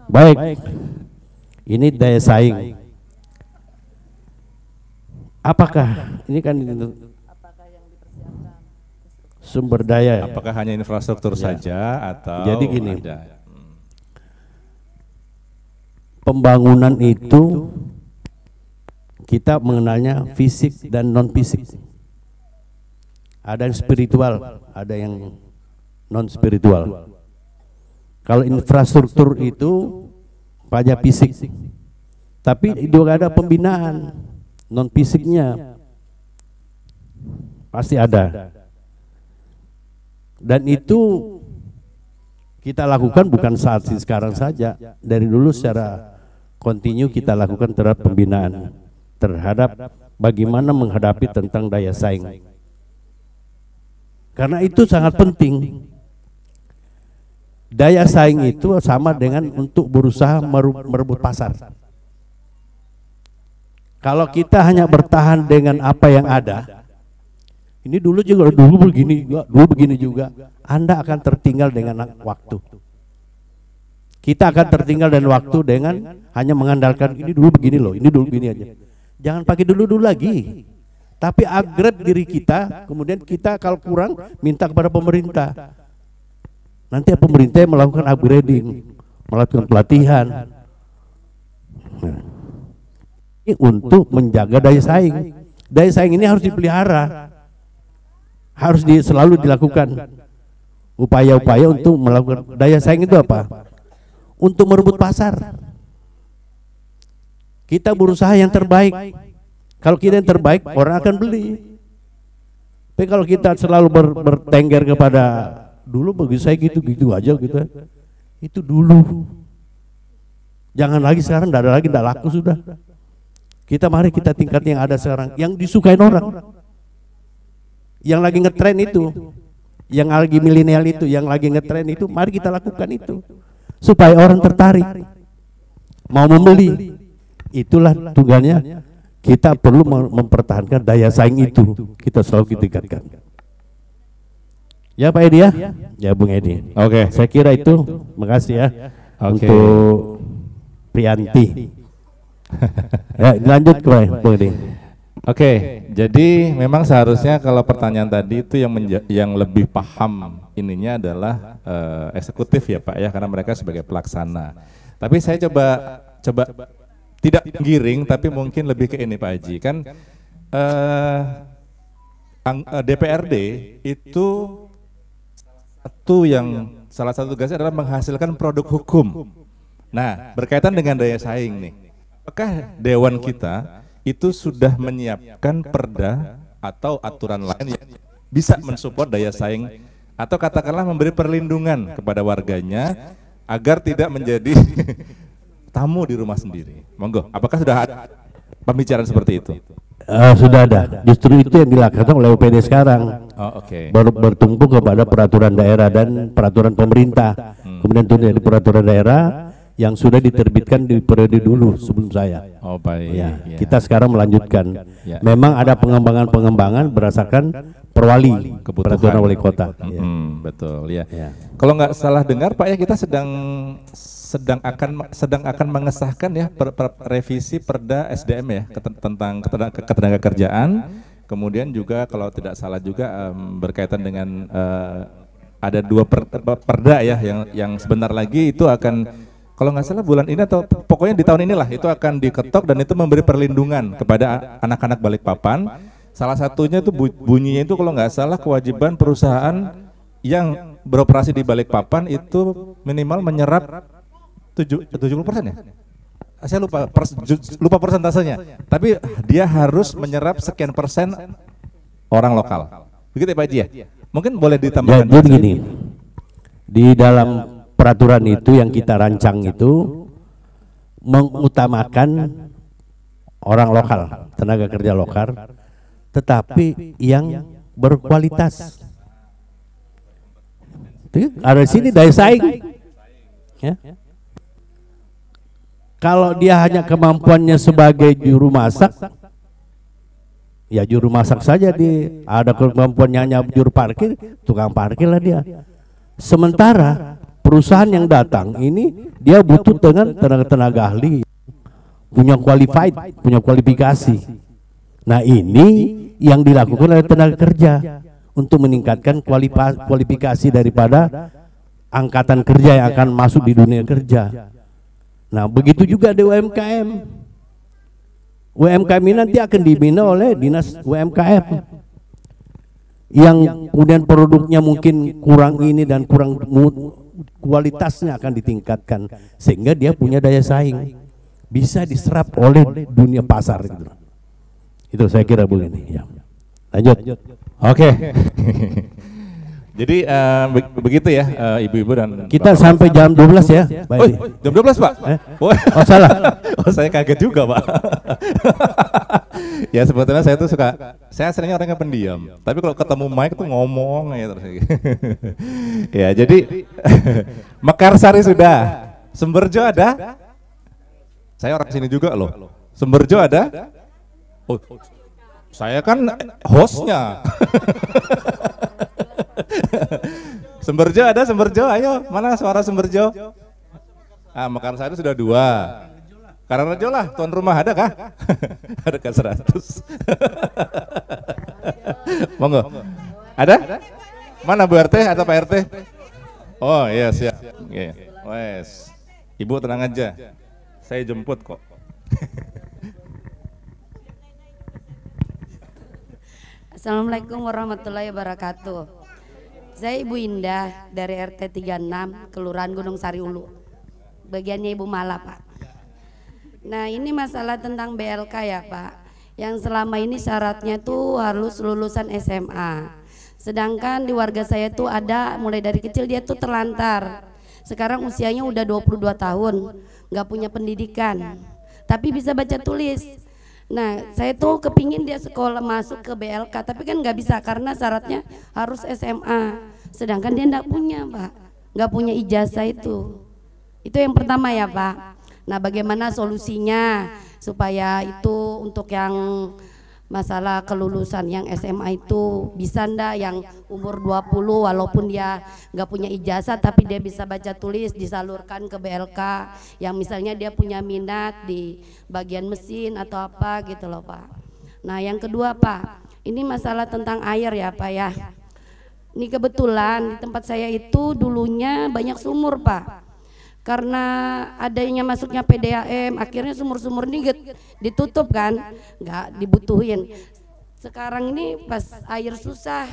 Baik, ini daya saing. Apakah ini kan sumber daya? Apakah hanya infrastruktur saja atau? Jadi gini, ada? Pembangunan itu kita mengenalnya fisik dan non fisik. Ada yang spiritual, ada yang non spiritual. Kalau infrastruktur itu pajak fisik, tapi juga ada pembinaan non fisiknya, pasti ada. Dan itu kita lakukan bukan saat sekarang saja, dari dulu secara kontinu kita lakukan terhadap pembinaan, terhadap bagaimana menghadapi tentang daya saing. Karena itu sangat penting. Daya saing itu sama dengan untuk berusaha merebut pasar. Kalau kita hanya bertahan dengan apa yang ada, ini dulu begini juga, Anda akan tertinggal dengan waktu. Kita akan tertinggal dengan waktu dengan hanya mengandalkan ini dulu begini loh, ini dulu begini aja. Jangan pakai dulu lagi, tapi upgrade diri kita. Kemudian kita kalau kurang minta kepada pemerintah. Nanti pemerintah melakukan upgrading, melakukan pelatihan. Nah, ini untuk menjaga daya saing. Daya saing ini harus dipelihara, harus selalu dilakukan upaya-upaya untuk melakukan daya saing. Itu apa? Untuk merebut pasar. Kita berusaha yang terbaik. Kalau kita yang terbaik, orang akan beli. Tapi kalau kita selalu bertengger kepada dulu bagi saya gitu aja gitu, itu dulu. Jangan lagi sekarang, tidak ada lagi, tidak laku sudah. Mari kita tingkat yang ada sekarang, yang disukain orang, yang lagi ngetren itu, yang lagi milenial itu, yang lagi ngetren itu, mari kita lakukan itu supaya orang tertarik, mau membeli. Itulah tugasnya. Kita perlu mempertahankan daya saing itu, kita selalu tingkatkan. Ya Pak Edi ya? Ya Bung Edi. Oke. Saya kira itu, makasih ya. Untuk Prianti. Ya, lanjut ke Bung Edi. Oke, jadi memang seharusnya kalau pertanyaan tadi itu yang lebih paham ininya adalah eksekutif ya Pak ya, karena mereka sebagai pelaksana. Tapi saya coba tidak giring, tapi mungkin lebih ke ini Pak Haji. Kan DPRD itu salah satu tugasnya adalah menghasilkan produk hukum. Nah, berkaitan dengan daya saing nih, apakah Dewan kita itu sudah menyiapkan perda atau aturan lain yang bisa mensupport daya saing, atau katakanlah memberi perlindungan kepada warganya agar tidak menjadi tamu di rumah sendiri? Monggo, apakah sudah ada pembicaraan seperti itu? Sudah ada. Justru itu yang dilakukan oleh UPD sekarang. Oh, oke. Bertumpu kepada peraturan daerah dan peraturan pemerintah. Kemudian turun dari peraturan daerah yang sudah diterbitkan di periode dulu sebelum saya. Oh baik. Ya, Ya. kita sekarang melanjutkan. Ya. Memang ada pengembangan berdasarkan perwali, peraturan wali kota. Ya. Betul ya. Ya. Kalau nggak salah dengar Pak ya, kita sedang akan mengesahkan ya revisi Perda SDM ya tentang ketenaga kerjaan. Kemudian juga kalau tidak salah juga berkaitan dengan ada 2 perda ya yang sebentar lagi itu akan, kalau nggak salah bulan ini atau pokoknya di tahun inilah itu akan diketok, dan itu memberi perlindungan kepada anak-anak Balikpapan. Salah satunya itu bunyinya itu kalau nggak salah kewajiban perusahaan yang beroperasi di Balikpapan itu minimal menyerap 70% ya? Saya lupa persentasenya. Tapi dia harus menyerap sekian persen orang lokal. Begitu ya Pak Haji ya? Mungkin boleh ditambahkan. Jadi begini, di dalam peraturan itu yang kita rancang itu mengutamakan orang lokal, tenaga kerja lokal, tetapi yang berkualitas. Ada di sini daya saing. Ya. Kalau dia hanya kemampuannya sebagai juru masak, ya juru masak saja, ada kemampuannya hanya juru parkir, tukang parkir lah dia. Sementara perusahaan yang datang ini dia butuh dengan tenaga ahli, punya qualified, punya kualifikasi. Nah ini yang dilakukan oleh tenaga kerja untuk meningkatkan kualifikasi daripada angkatan kerja yang akan masuk di dunia kerja. Nah begitu juga di UMKM. UMKM ini nanti akan dibina oleh dinas UMKM yang kemudian produknya mungkin kurang ini dan kurang kualitasnya akan ditingkatkan sehingga dia punya daya saing, bisa diserap oleh dunia pasar gitu. Itu saya kira begini ya. Lanjut. Oke. Jadi begitu ya ibu-ibu dan kita bapak. Sampai jam 12 ya. Oh, jam 12 Pak? Oh salah. Oh saya kaget juga Pak. Ya sebetulnya saya seringnya orangnya pendiam, tapi kalau ketemu Mike tuh ngomong ya terus. Ya jadi Mekarsari sudah, Semberjo ada? Saya orang sini juga loh. Semberjo ada? Oh, saya kan hostnya. Semberjo ada? Semberjo, ayo mana suara Semberjo? Ah, Mekarsari sudah 2. Karangrejo lah, tuan rumah ada kah? Ada kan 100. Monggo. Ada? Mana Bu RT atau Pak RT? Oh iya siap. Okay. Wes. Ibu tenang aja. Saya jemput kok. Assalamualaikum warahmatullahi wabarakatuh. Saya Ibu Indah dari RT 36 Kelurahan Gunung Sari Ulu. Bagiannya Ibu Mala Pak. Nah ini masalah tentang BLK ya Pak. Yang selama ini syaratnya tuh harus lulusan SMA. Sedangkan di warga saya tuh ada mulai dari kecil dia tuh terlantar. Sekarang usianya udah 22 tahun, nggak punya pendidikan, tapi bisa baca tulis. Nah saya tuh kepingin dia sekolah masuk ke BLK, tapi kan nggak bisa karena syaratnya harus SMA. Sedangkan dia nggak punya Pak, nggak punya ijazah itu. Itu yang pertama ya Pak. Nah bagaimana solusinya supaya itu untuk yang masalah kelulusan yang SMA itu bisa ndak yang umur 20 walaupun dia nggak punya ijazah tapi dia bisa baca tulis disalurkan ke BLK yang misalnya dia punya minat di bagian mesin atau apa gitu loh Pak. Nah yang kedua Pak, ini masalah tentang air ya Pak ya. Ini kebetulan di tempat saya itu dulunya banyak sumur Pak. Karena adanya masuknya PDAM, akhirnya sumur-sumur ini ditutup kan, nggak dibutuhin. Sekarang ini pas air susah,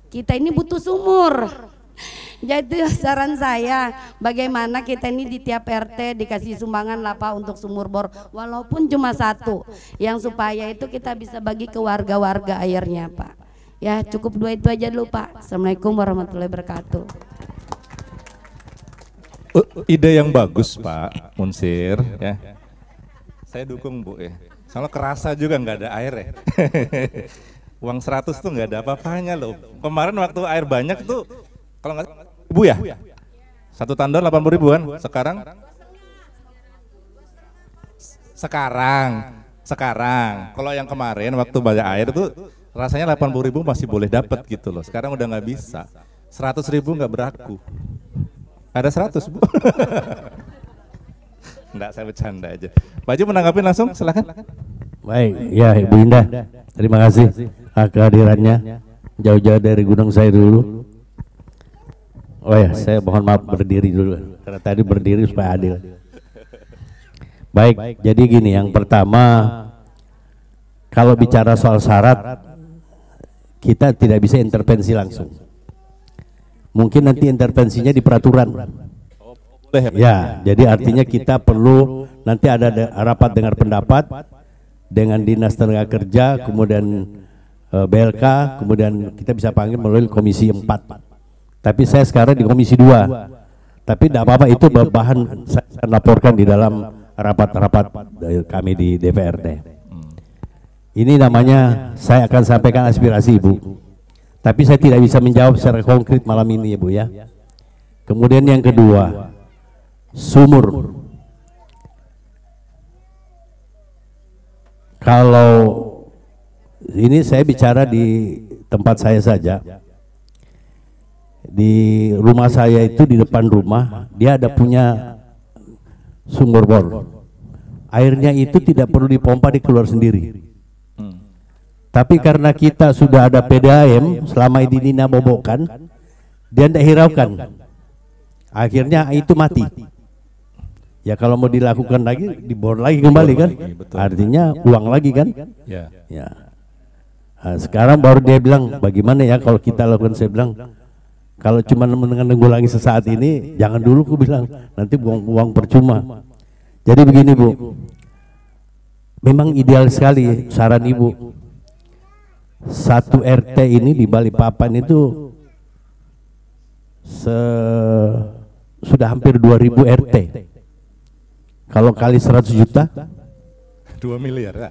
kita ini butuh sumur. Jadi saran saya, bagaimana kita ini di tiap RT dikasih sumbangan lah Pak untuk sumur bor, walaupun cuma 1, yang supaya itu kita bisa bagi ke warga-warga airnya Pak. Ya cukup 2 itu aja dulu Pak. Assalamualaikum warahmatullahi wabarakatuh. Ide yang bagus Pak Munsir ya. Saya dukung Bu ya. Soalnya kerasa juga nggak ada air ya. Uang 100 tuh nggak ada apa-apanya loh. Kemarin waktu air banyak tuh kalau nggak Bu ya. 1 tandon 80 ribuan. Sekarang Sekarang kalau yang kemarin waktu bayar air itu rasanya 80.000 masih boleh dapat gitu loh. Sekarang udah nggak bisa. 100.000 nggak berlaku. Ada 100 Bu. Enggak, saya bercanda aja. Pak Haji menanggapi langsung, silakan. Baik, ya Ibu Indah, terima kasih kehadirannya jauh-jauh dari Gunung Sairulu. Oh ya, saya mohon maaf berdiri dulu karena tadi berdiri supaya adil. Baik, jadi gini, yang pertama kalau bicara soal syarat kita tidak bisa intervensi langsung. Mungkin nanti intervensinya di peraturan. Ya, jadi artinya kita perlu nanti ada rapat dengar pendapat dengan Dinas Tenaga Kerja, kemudian BLK, kemudian kita bisa panggil melalui Komisi 4. Tapi saya sekarang di Komisi 2. Tapi tidak apa-apa, itu bahan saya laporkan di dalam rapat-rapat kami di DPRD. Ini namanya saya akan sampaikan aspirasi Ibu. Tapi saya tidak bisa menjawab secara konkret malam ini ya Bu ya. Kemudian yang kedua, sumur. Kalau ini saya bicara di tempat saya saja. Di rumah saya itu di depan rumah dia ada punya sumur bor. Airnya itu tidak perlu dipompa, dikeluar sendiri. Tapi karena kita sudah ada PDAM selama ini Nina bobokan, dia tidak hiraukan. Akhirnya itu mati. Ya kalau mau dilakukan lagi, dibor lagi kembali kan? Artinya uang lagi kan? Ya. Nah, sekarang baru dia bilang, bagaimana ya kalau kita lakukan? Saya bilang, kalau cuma menunggu sesaat ini, jangan dulu, aku bilang, nanti buang uang percuma. Jadi begini Bu, memang ideal sekali saran Ibu. Satu RT ini di Balikpapan itu sudah hampir 2.000 RT. Kalau kali 100 juta 2 miliar ya?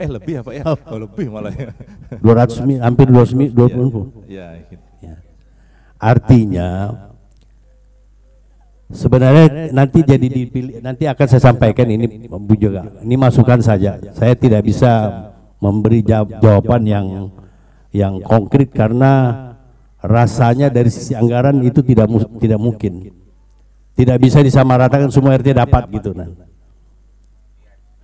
Lebih apa ya? Oh, lebih malah ya. 200 hampir 220. Ya, gitu. Ya. Artinya sebenarnya nanti jadi dipilih, nanti akan saya sampaikan ini Bu juga. Ini masukan saja. Saya tidak bisa memberi jawaban yang konkret karena rasanya dari sisi anggaran itu tidak mungkin. Tidak bisa disamaratakan semua RT dapat gitu nah.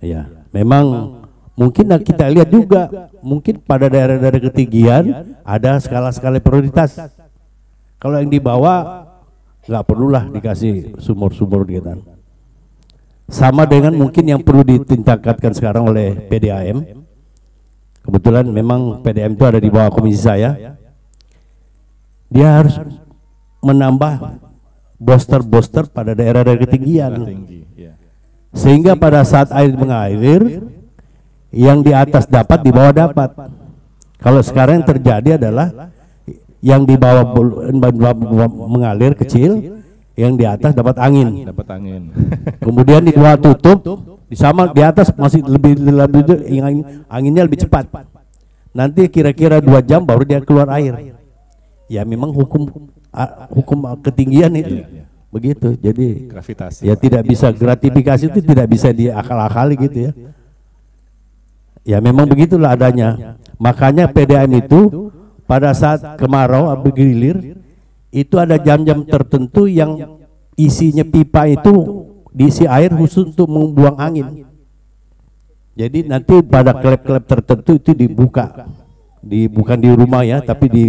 Ya, memang mungkin kita lihat juga mungkin pada daerah-daerah ketinggian ada skala-skala prioritas. Kalau yang di bawah nggak perlulah dikasih sumur-sumur gitu. Sama dengan mungkin yang perlu ditingkatkan sekarang oleh PDAM. Kebetulan memang PDAM itu ada di bawah komisi saya. Dia harus menambah booster pada daerah-daerah ketinggian. Sehingga pada saat air mengalir, yang di atas dapat, di bawah dapat. Kalau sekarang yang terjadi adalah yang di bawah mengalir kecil, yang di atas dapat angin. Kemudian di bawah tutup, di atas masih lebih anginnya lebih cepat. Nanti kira-kira 2 jam baru dia keluar air. Ya memang hukum ketinggian itu begitu. Jadi gravitasi. Ya tidak bisa, gratifikasi itu tidak bisa diakal-akali gitu ya. Ya memang begitulah adanya. Makanya PDAM itu pada saat kemarau bergilir itu ada jam-jam tertentu yang isinya pipa itu diisi air khusus untuk membuang angin. Jadi nanti pada klep-klep tertentu itu dibuka, bukan di rumah ya, tapi di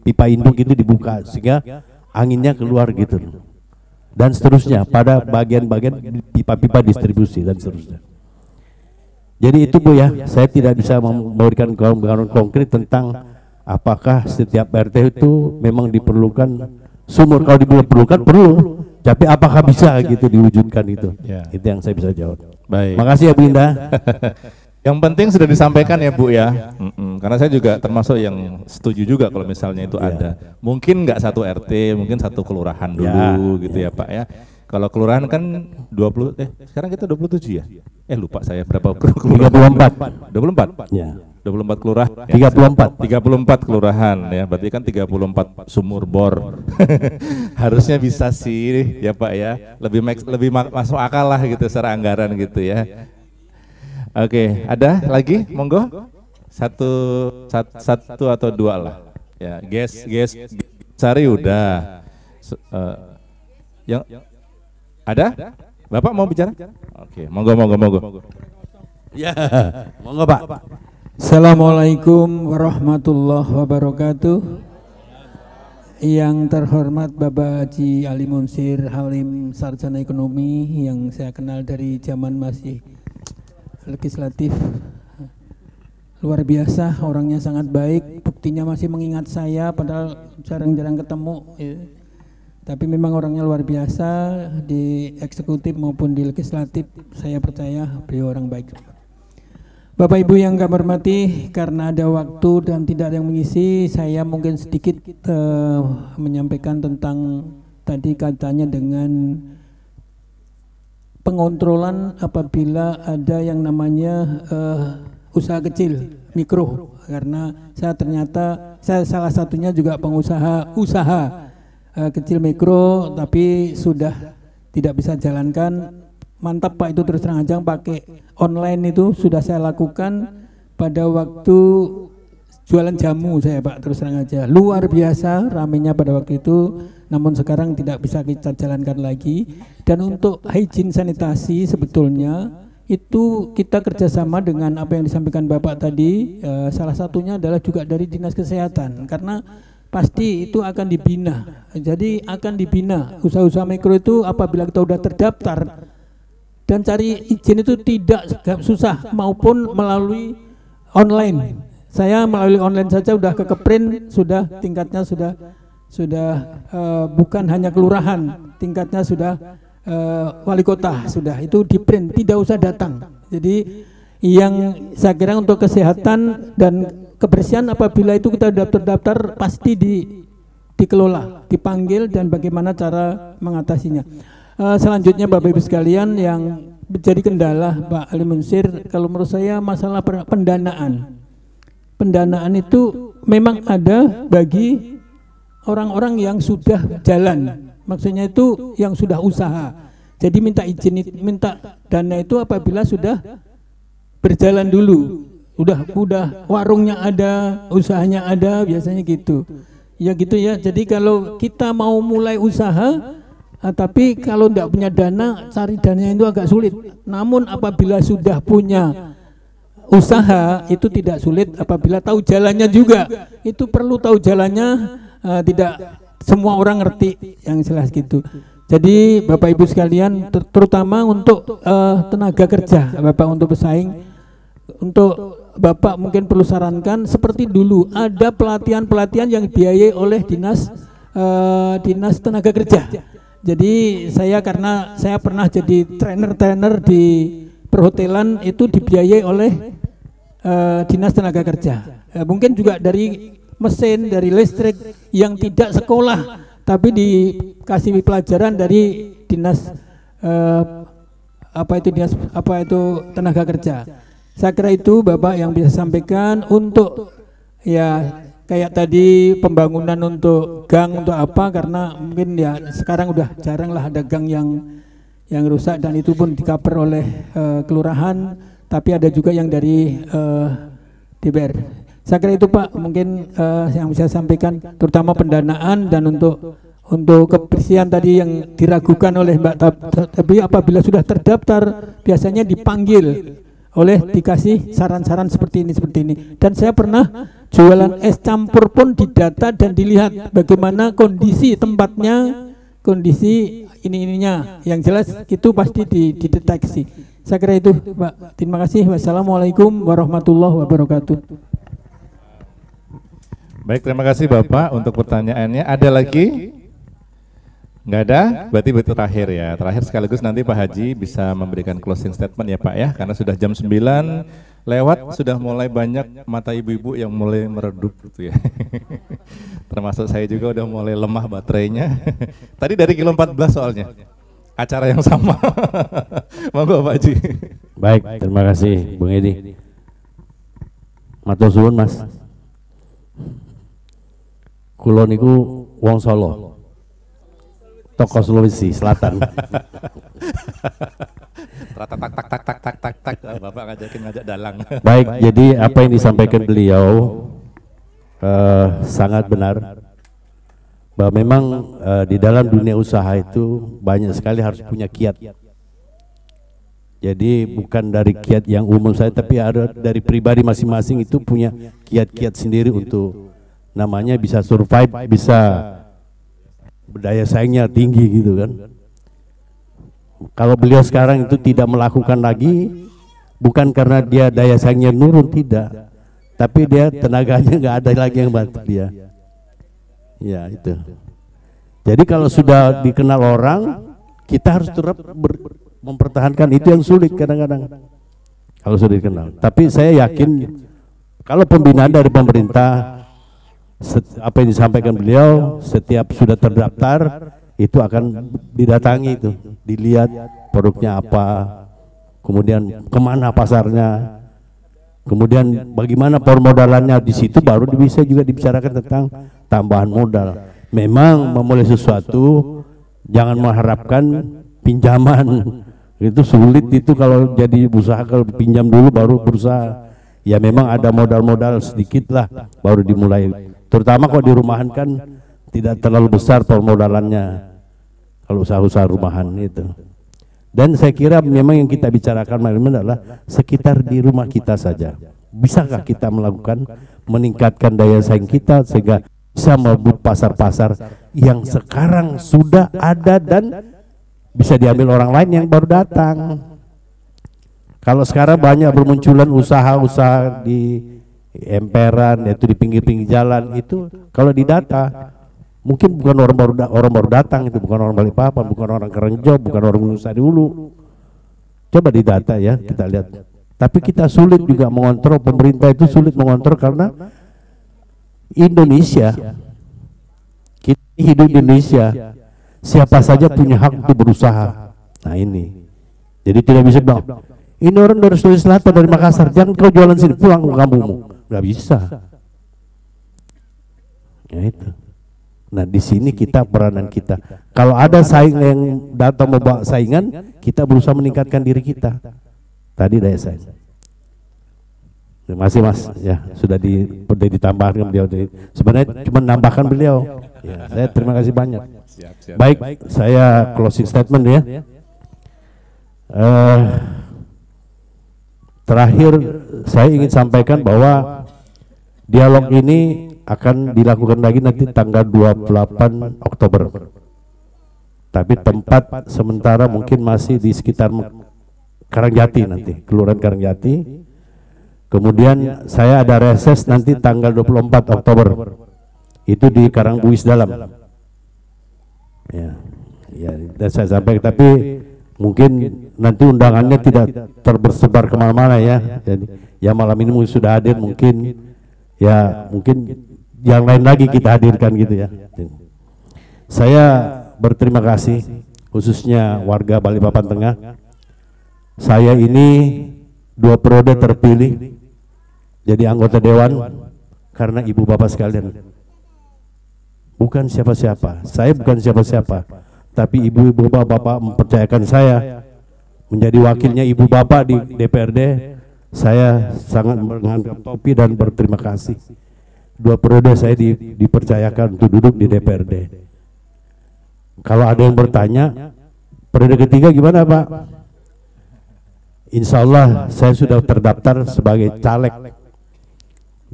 pipa induk itu dibuka sehingga anginnya keluar gitu. Dan seterusnya pada bagian-bagian pipa-pipa distribusi dan seterusnya. Jadi itu Bu ya, saya tidak bisa memberikan gambaran konkret tentang apakah setiap RT itu memang diperlukan sumur. Kalau diperlukan perlu. Tapi apakah bisa gitu diwujudkan itu? Ya. Itu yang saya bisa jawab. Baik. Makasih ya Bu Indah. Yang penting sudah disampaikan ya Bu ya. Karena saya juga termasuk yang setuju juga kalau misalnya itu ada. Mungkin nggak satu RT, mungkin satu kelurahan dulu gitu ya Pak ya. Kalau kelurahan kan 20, sekarang kita 27 ya? Lupa saya berapa kelurahan? 34. 24? Ya. 24 kelurahan. 34 kelurahan ya, berarti kan 34 sumur bor. Harusnya bisa sih ya Pak ya. Lebih masuk akal lah gitu secara anggaran gitu ya. Oke, ada lagi? Monggo. Satu atau dua lah. Ya, guys. Sari udah. Yang ada? Bapak mau bicara? Oke, monggo. Ya, monggo Pak. Assalamualaikum warahmatullahi wabarakatuh. Yang terhormat Bapak Haji Ali Munsir Halim, sarjana ekonomi yang saya kenal dari zaman masih legislatif. Luar biasa, orangnya sangat baik, buktinya masih mengingat saya padahal jarang-jarang ketemu. Tapi memang orangnya luar biasa di eksekutif maupun di legislatif. Saya percaya beliau orang baik. Bapak Ibu yang kami hormati, karena ada waktu dan tidak ada yang mengisi, saya mungkin sedikit menyampaikan tentang tadi kaitannya dengan pengontrolan apabila ada yang namanya usaha kecil, mikro. Karena saya salah satunya juga pengusaha kecil mikro, tapi sudah tidak bisa jalankan. Mantap Pak, itu terus terang aja pakai online itu sudah saya lakukan pada waktu jualan jamu saya Pak, terus terang aja. Luar biasa ramenya pada waktu itu, namun sekarang tidak bisa kita jalankan lagi. Dan untuk hygiene sanitasi sebetulnya itu kita kerjasama dengan apa yang disampaikan Bapak tadi, salah satunya adalah juga dari Dinas Kesehatan, karena pasti itu akan dibina. Jadi akan dibina usaha-usaha mikro itu apabila kita sudah terdaftar, dan cari izin itu tidak susah maupun melalui online. Saya melalui online saja sudah keprint, sudah tingkatnya sudah bukan hanya kelurahan, tingkatnya sudah wali kota, sudah itu di print, tidak usah datang. Jadi yang saya kira untuk kesehatan dan kebersihan apabila itu kita daftar pasti dikelola, dipanggil dan bagaimana cara mengatasinya. Selanjutnya Bapak Ibu sekalian, yang menjadi kendala Pak Ali Munsir kalau menurut saya masalah pendanaan. Pendanaan itu memang ada bagi orang-orang yang sudah jalan, maksudnya itu yang sudah usaha. Jadi minta izin, minta dana itu apabila sudah berjalan dulu. Udah warungnya ada, usahanya ada, biasanya gitu. Ya gitu ya. Jadi kalau kita mau mulai usaha, tapi kalau tidak punya dana, cari dananya itu agak sulit. Namun apabila sudah punya usaha itu tidak sulit apabila tahu jalannya juga. Itu perlu tahu jalannya, tidak semua orang ngerti, yang jelas gitu. Jadi Bapak Ibu sekalian, terutama untuk tenaga kerja, Bapak untuk pesaing, untuk Bapak mungkin perlu sarankan seperti dulu ada pelatihan-pelatihan yang dibiayai oleh dinas tenaga kerja. Jadi karena saya pernah jadi trainer di perhotelan, itu dibiayai oleh dinas tenaga kerja. Mungkin juga dari mesin, dari listrik yang tidak sekolah tapi dikasih pelajaran dari dinas tenaga kerja. Saya kira itu Bapak yang bisa sampaikan untuk ya kayak tadi pembangunan untuk gang untuk apa, karena mungkin ya sekarang udah jarang lah ada gang yang rusak dan itu pun di-cover oleh kelurahan, tapi ada juga yang dari DPR. Saya kira itu Pak mungkin yang bisa sampaikan, terutama pendanaan dan untuk kebersihan tadi yang diragukan oleh Mbak, tapi apabila sudah terdaftar biasanya dipanggil dikasih saran-saran seperti ini. Dan saya pernah jualan es campur pun didata dan dilihat bagaimana kondisi tempatnya, kondisi ininya, yang jelas itu pasti dideteksi. Saya kira itu Pak. Terima kasih. Wassalamualaikum warahmatullahi wabarakatuh. Baik, terima kasih Bapak untuk pertanyaannya. Ada lagi? Nggak ada? Berarti terakhir ya. Terakhir sekaligus nanti Pak Haji bisa memberikan closing statement ya Pak ya. Karena sudah jam 9 lewat, sudah mulai banyak mata ibu-ibu yang mulai meredup gitu ya. Termasuk saya juga udah mulai lemah baterainya. Tadi dari kilo 14 soalnya. Acara yang sama. Monggo Pak Haji. Baik, terima kasih Bung Edi. Matur suwun Mas. Kulo niku wong Solo. Toko Sulawesi Selatan. Rata tak tak tak tak tak tak tak. Bapak ngajak dalang. Baik, jadi apa yang disampaikan beliau sangat benar. Bahwa memang di dalam dunia usaha itu banyak sekali harus punya kiat. Jadi bukan dari kiat yang umum saya, tapi ada dari pribadi masing-masing itu punya kiat-kiat sendiri untuk namanya bisa survive, bisa berdaya saingnya tinggi gitu kan. Kalau beliau sekarang itu tidak melakukan lagi, bukan karena dia daya saingnya nurun, tidak, tapi dia tenaganya nggak ada lagi yang bantu dia. Ya itu. Jadi kalau sudah dikenal orang, kita harus tetap mempertahankan, itu yang sulit kadang-kadang kalau sudah dikenal. Tapi saya yakin kalau pembinaan dari pemerintah, apa yang disampaikan beliau, setiap sudah terdaftar itu akan didatangi, itu dilihat produknya apa, kemudian kemana pasarnya, kemudian bagaimana permodalannya. Di situ baru bisa juga dibicarakan tentang tambahan modal. Memang memulai sesuatu jangan mengharapkan pinjaman, itu sulit. Itu kalau jadi usaha, kalau pinjam dulu baru berusaha, ya memang ada modal-modal sedikit lah baru dimulai. Terutama kalau di rumahan kan tidak terlalu besar permodalannya kalau usaha-usaha rumahan itu. Dan saya kira memang yang kita bicarakan malam ini adalah sekitar di rumah kita saja. Bisakah kita melakukan meningkatkan daya saing kita sehingga bisa merebut pasar-pasar yang sekarang sudah ada dan bisa diambil orang lain yang baru datang. Kalau sekarang banyak bermunculan usaha-usaha di emperan, yaitu di pinggir-pinggir jalan, itu kalau didata mungkin bukan orang baru datang, itu bukan orang Balikpapan, bukan orang Karangjob, bukan orang Gunung Sari Hulu. Coba didata ya, kita lihat. Tapi kita sulit juga mengontrol, pemerintah itu sulit mengontrol karena Indonesia, kita hidup di Indonesia, siapa saja punya hak untuk berusaha. Nah ini, jadi tidak bisa bilang ini orang dari Sulawesi Selatan, dari Makassar, jangan kau jualan sini, pulang ke kampungmu. Nggak bisa. Ya itu. Nah di sini kita, peranan kita. Kalau ada saing yang datang membawa saingan, kita berusaha meningkatkan diri kita. Tadi daya saing. Terima kasih Mas, ya sudah ditambahkan beliau. Sebenarnya cuma nambahkan beliau. Ya, saya terima kasih banyak. Baik, saya closing statement ya. Terakhir saya ingin sampaikan bahwa dialog ini akan dilakukan lagi nanti tanggal 28 Oktober. Tapi tempat sementara mungkin masih di sekitar Karangjati nanti, Kelurahan Karangjati. Kemudian saya ada reses nanti tanggal 24 Oktober. Itu di Karangbuis Dalam. Ya, dan saya sampaikan, tapi mungkin nanti undangannya tidak tersebar kemana-mana ya. Jadi ya malam ini mungkin sudah hadir, mungkin ya mungkin yang lain lagi kita hadirkan gitu ya. Saya berterima kasih khususnya warga Balikpapan Tengah. Saya ini 2 periode terpilih jadi anggota dewan karena ibu bapak sekalian. Bukan siapa-siapa, saya bukan siapa-siapa, tapi ibu-ibu bapak mempercayakan saya menjadi wakilnya ibu bapak di DPRD. Saya sangat mengangkat topi dan berterima kasih. 2 periode saya dipercayakan untuk duduk di DPRD. Kalau ada yang bertanya, periode ketiga gimana Pak? Insya Allah saya sudah terdaftar sebagai caleg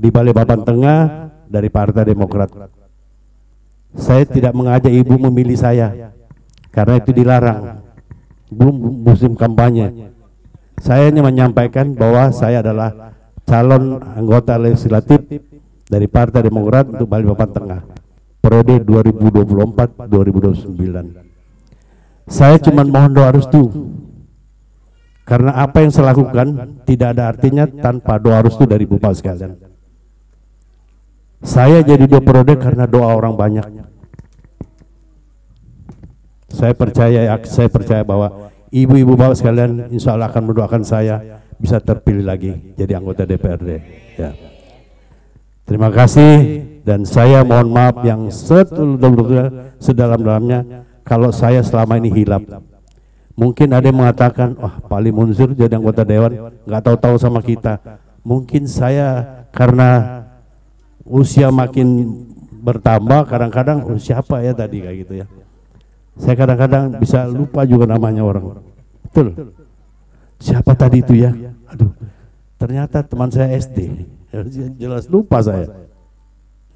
di Balikpapan Tengah dari Partai Demokrat. Saya tidak mengajak ibu memilih saya karena itu dilarang, belum musim kampanye. Saya hanya menyampaikan bahwa saya adalah calon anggota legislatif dari Partai Demokrat untuk Balikpapan Tengah periode 2024-2029. Saya cuma mohon doa restu, karena apa yang saya lakukan tidak ada artinya tanpa doa restu dari Bapak sekalian. Saya jadi 2 periode karena doa orang banyak. Saya percaya bahwa ibu-ibu bapak sekalian insya Allah akan mendoakan saya bisa terpilih lagi jadi anggota DPRD. Ya. Terima kasih, dan saya mohon maaf yang sedalam-dalamnya kalau saya selama ini hilap Mungkin ada yang mengatakan, wah Pak Ali Munsir jadi anggota dewan nggak tahu-tahu sama kita. Mungkin saya karena usia makin bertambah, kadang-kadang siapa ya tadi kayak gitu ya. Saya kadang-kadang bisa lupa juga namanya orang. Betul. Siapa tadi itu ya? Aduh, ternyata teman saya SD. Jelas lupa saya.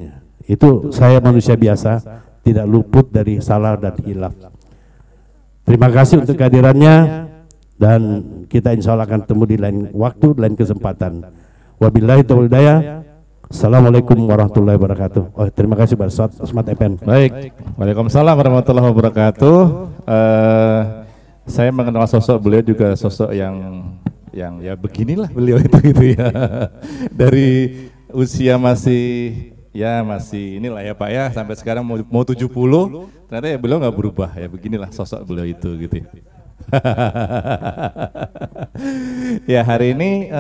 Ya, itu saya manusia biasa, tidak luput dari salah dan hilaf. Terima kasih untuk kehadirannya, dan kita insya Allah akan temu di lain waktu, lain kesempatan. Wabillahi taufiq wal hidayah. Assalamualaikum warahmatullahi wabarakatuh. Oh, terima kasih Pak Smart FM. Baik, waalaikumsalam warahmatullahi wabarakatuh. Saya mengenal sosok beliau juga sosok yang ya beginilah beliau itu gitu ya. Dari usia masih inilah ya Pak ya, sampai sekarang mau 70, ternyata ya beliau nggak berubah ya, beginilah sosok beliau itu gitu. Ya, hari ini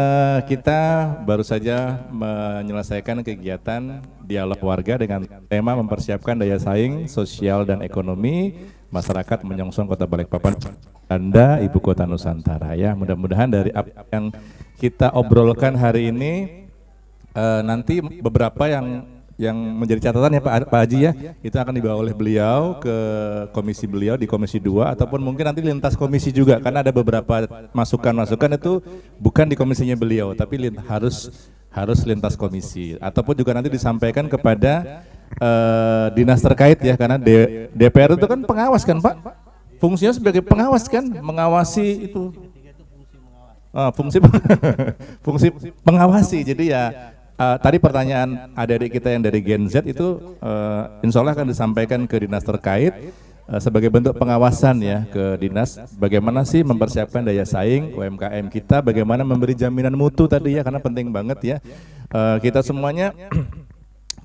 kita baru saja menyelesaikan kegiatan dialog warga dengan tema mempersiapkan daya saing sosial dan ekonomi masyarakat menyongsong Kota Balikpapan Anda Ibu Kota Nusantara ya. Mudah-mudahan dari apa yang kita obrolkan hari ini nanti beberapa yang menjadi catatan ya Pak Haji ya, itu akan dibawa oleh beliau ke komisi beliau di komisi 2 ataupun mungkin nanti lintas komisi juga, karena ada beberapa masukan-masukan itu bukan di komisinya beliau tapi harus lintas komisi, ataupun juga nanti disampaikan kepada dinas terkait ya, karena DPR itu kan pengawas kan Pak, fungsinya sebagai pengawas kan, mengawasi itu fungsi pengawasi. Jadi ya tadi pertanyaan adik-adik kita yang dari Gen Z itu insya Allah akan disampaikan ke dinas terkait sebagai bentuk pengawasan ya ke dinas, bagaimana sih mempersiapkan daya saing UMKM kita, bagaimana memberi jaminan mutu tadi ya, karena penting banget ya. Kita semuanya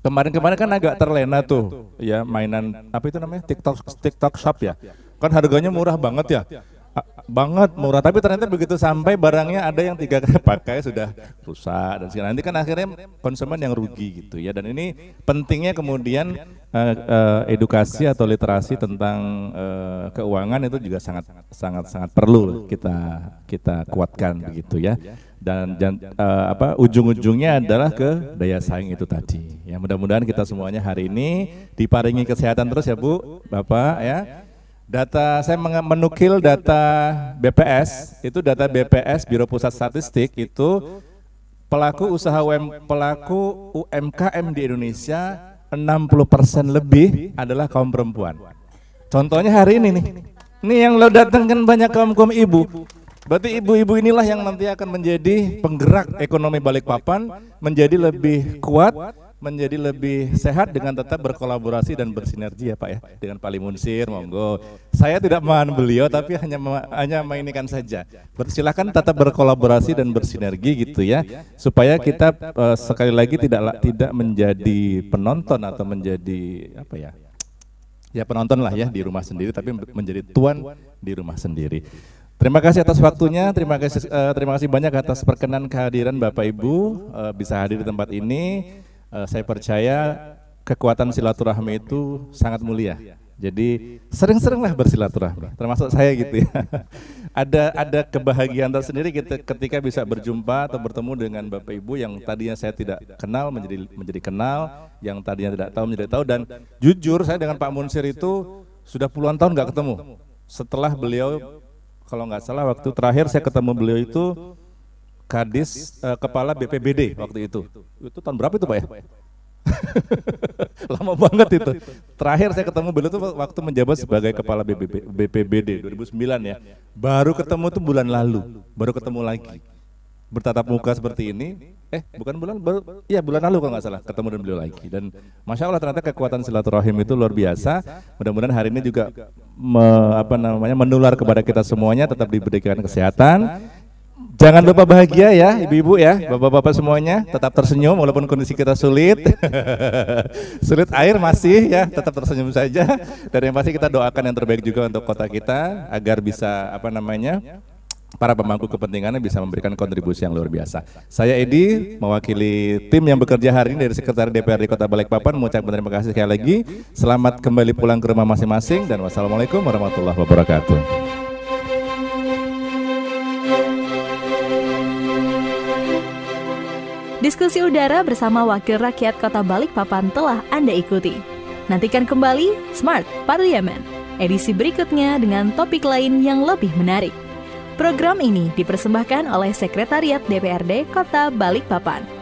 kemarin-kemarin kan agak terlena tuh ya, mainan apa itu namanya, TikTok Shop ya, kan harganya murah banget ya, banget murah, tapi ternyata begitu sampai barangnya ada yang 3 kali pakai sudah rusak dan segala, nanti kan akhirnya konsumen yang rugi gitu ya. Dan ini pentingnya kemudian edukasi atau literasi tentang keuangan itu juga sangat perlu kita kuatkan begitu ya. Dan ujung-ujungnya adalah ke daya saing itu tadi ya. Mudah-mudahan kita semuanya hari ini diparingi kesehatan terus ya Bu, Bapak ya. Data saya menukil data BPS, itu data BPS Biro Pusat Statistik itu pelaku UMKM di Indonesia 60% lebih adalah kaum perempuan. Contohnya hari ini nih. Ini yang lo datangkan banyak kaum ibu. Berarti ibu-ibu inilah yang nanti akan menjadi penggerak ekonomi Balikpapan, menjadi lebih kuat, menjadi lebih sehat dengan tetap berkolaborasi dan bersinergi ya Pak ya, dengan Pak Ali Munsir, monggo. Saya tidak menahan beliau tapi hanya mainkan saja. Silakan tetap berkolaborasi dan bersinergi gitu ya, supaya kita sekali lagi tidak menjadi penonton atau menjadi apa ya? Ya penonton lah ya di rumah sendiri, tapi menjadi tuan di rumah sendiri. Terima kasih atas waktunya, terima kasih banyak atas perkenan kehadiran Bapak Ibu bisa hadir di tempat ini. Saya percaya kekuatan silaturahmi itu sangat mulia. Jadi sering-seringlah bersilaturahmi, termasuk saya gitu ya. Ada kebahagiaan tersendiri ketika bisa berjumpa atau bertemu dengan Bapak Ibu yang tadinya saya tidak kenal menjadi kenal, yang tadinya tidak tahu menjadi tahu. Dan jujur saya dengan Pak Munsir itu sudah puluhan tahun nggak ketemu. Setelah beliau, kalau nggak salah waktu terakhir saya ketemu beliau itu Kadis Kepala BPBD waktu itu. Itu tahun berapa itu Pak ya? Lama banget itu. Terakhir saya ketemu beliau itu waktu menjabat sebagai Kepala BPBD 2009 ya. Baru ketemu tuh bulan lalu, baru ketemu lagi. Bertatap muka seperti ini, bulan lalu kalau nggak salah ketemu dengan beliau lagi. Dan Masya Allah ternyata kekuatan silaturahim itu luar biasa. Mudah-mudahan hari ini juga menular kepada kita semuanya, tetap diberikan kesehatan. Jangan lupa bahagia ya ibu-ibu ya, bapak-bapak semuanya, tetap tersenyum walaupun kondisi kita sulit. Sulit air masih ya, tetap tersenyum saja. Dan yang pasti kita doakan yang terbaik juga untuk kota kita agar bisa para pemangku kepentingannya bisa memberikan kontribusi yang luar biasa. Saya Edi, mewakili tim yang bekerja hari ini dari Sekretariat DPRD Kota Balikpapan, mengucapkan terima kasih sekali lagi. Selamat kembali pulang ke rumah masing-masing dan wassalamualaikum warahmatullahi wabarakatuh. Diskusi udara bersama Wakil Rakyat Kota Balikpapan telah Anda ikuti. Nantikan kembali Smart Parliament, edisi berikutnya dengan topik lain yang lebih menarik. Program ini dipersembahkan oleh Sekretariat DPRD Kota Balikpapan.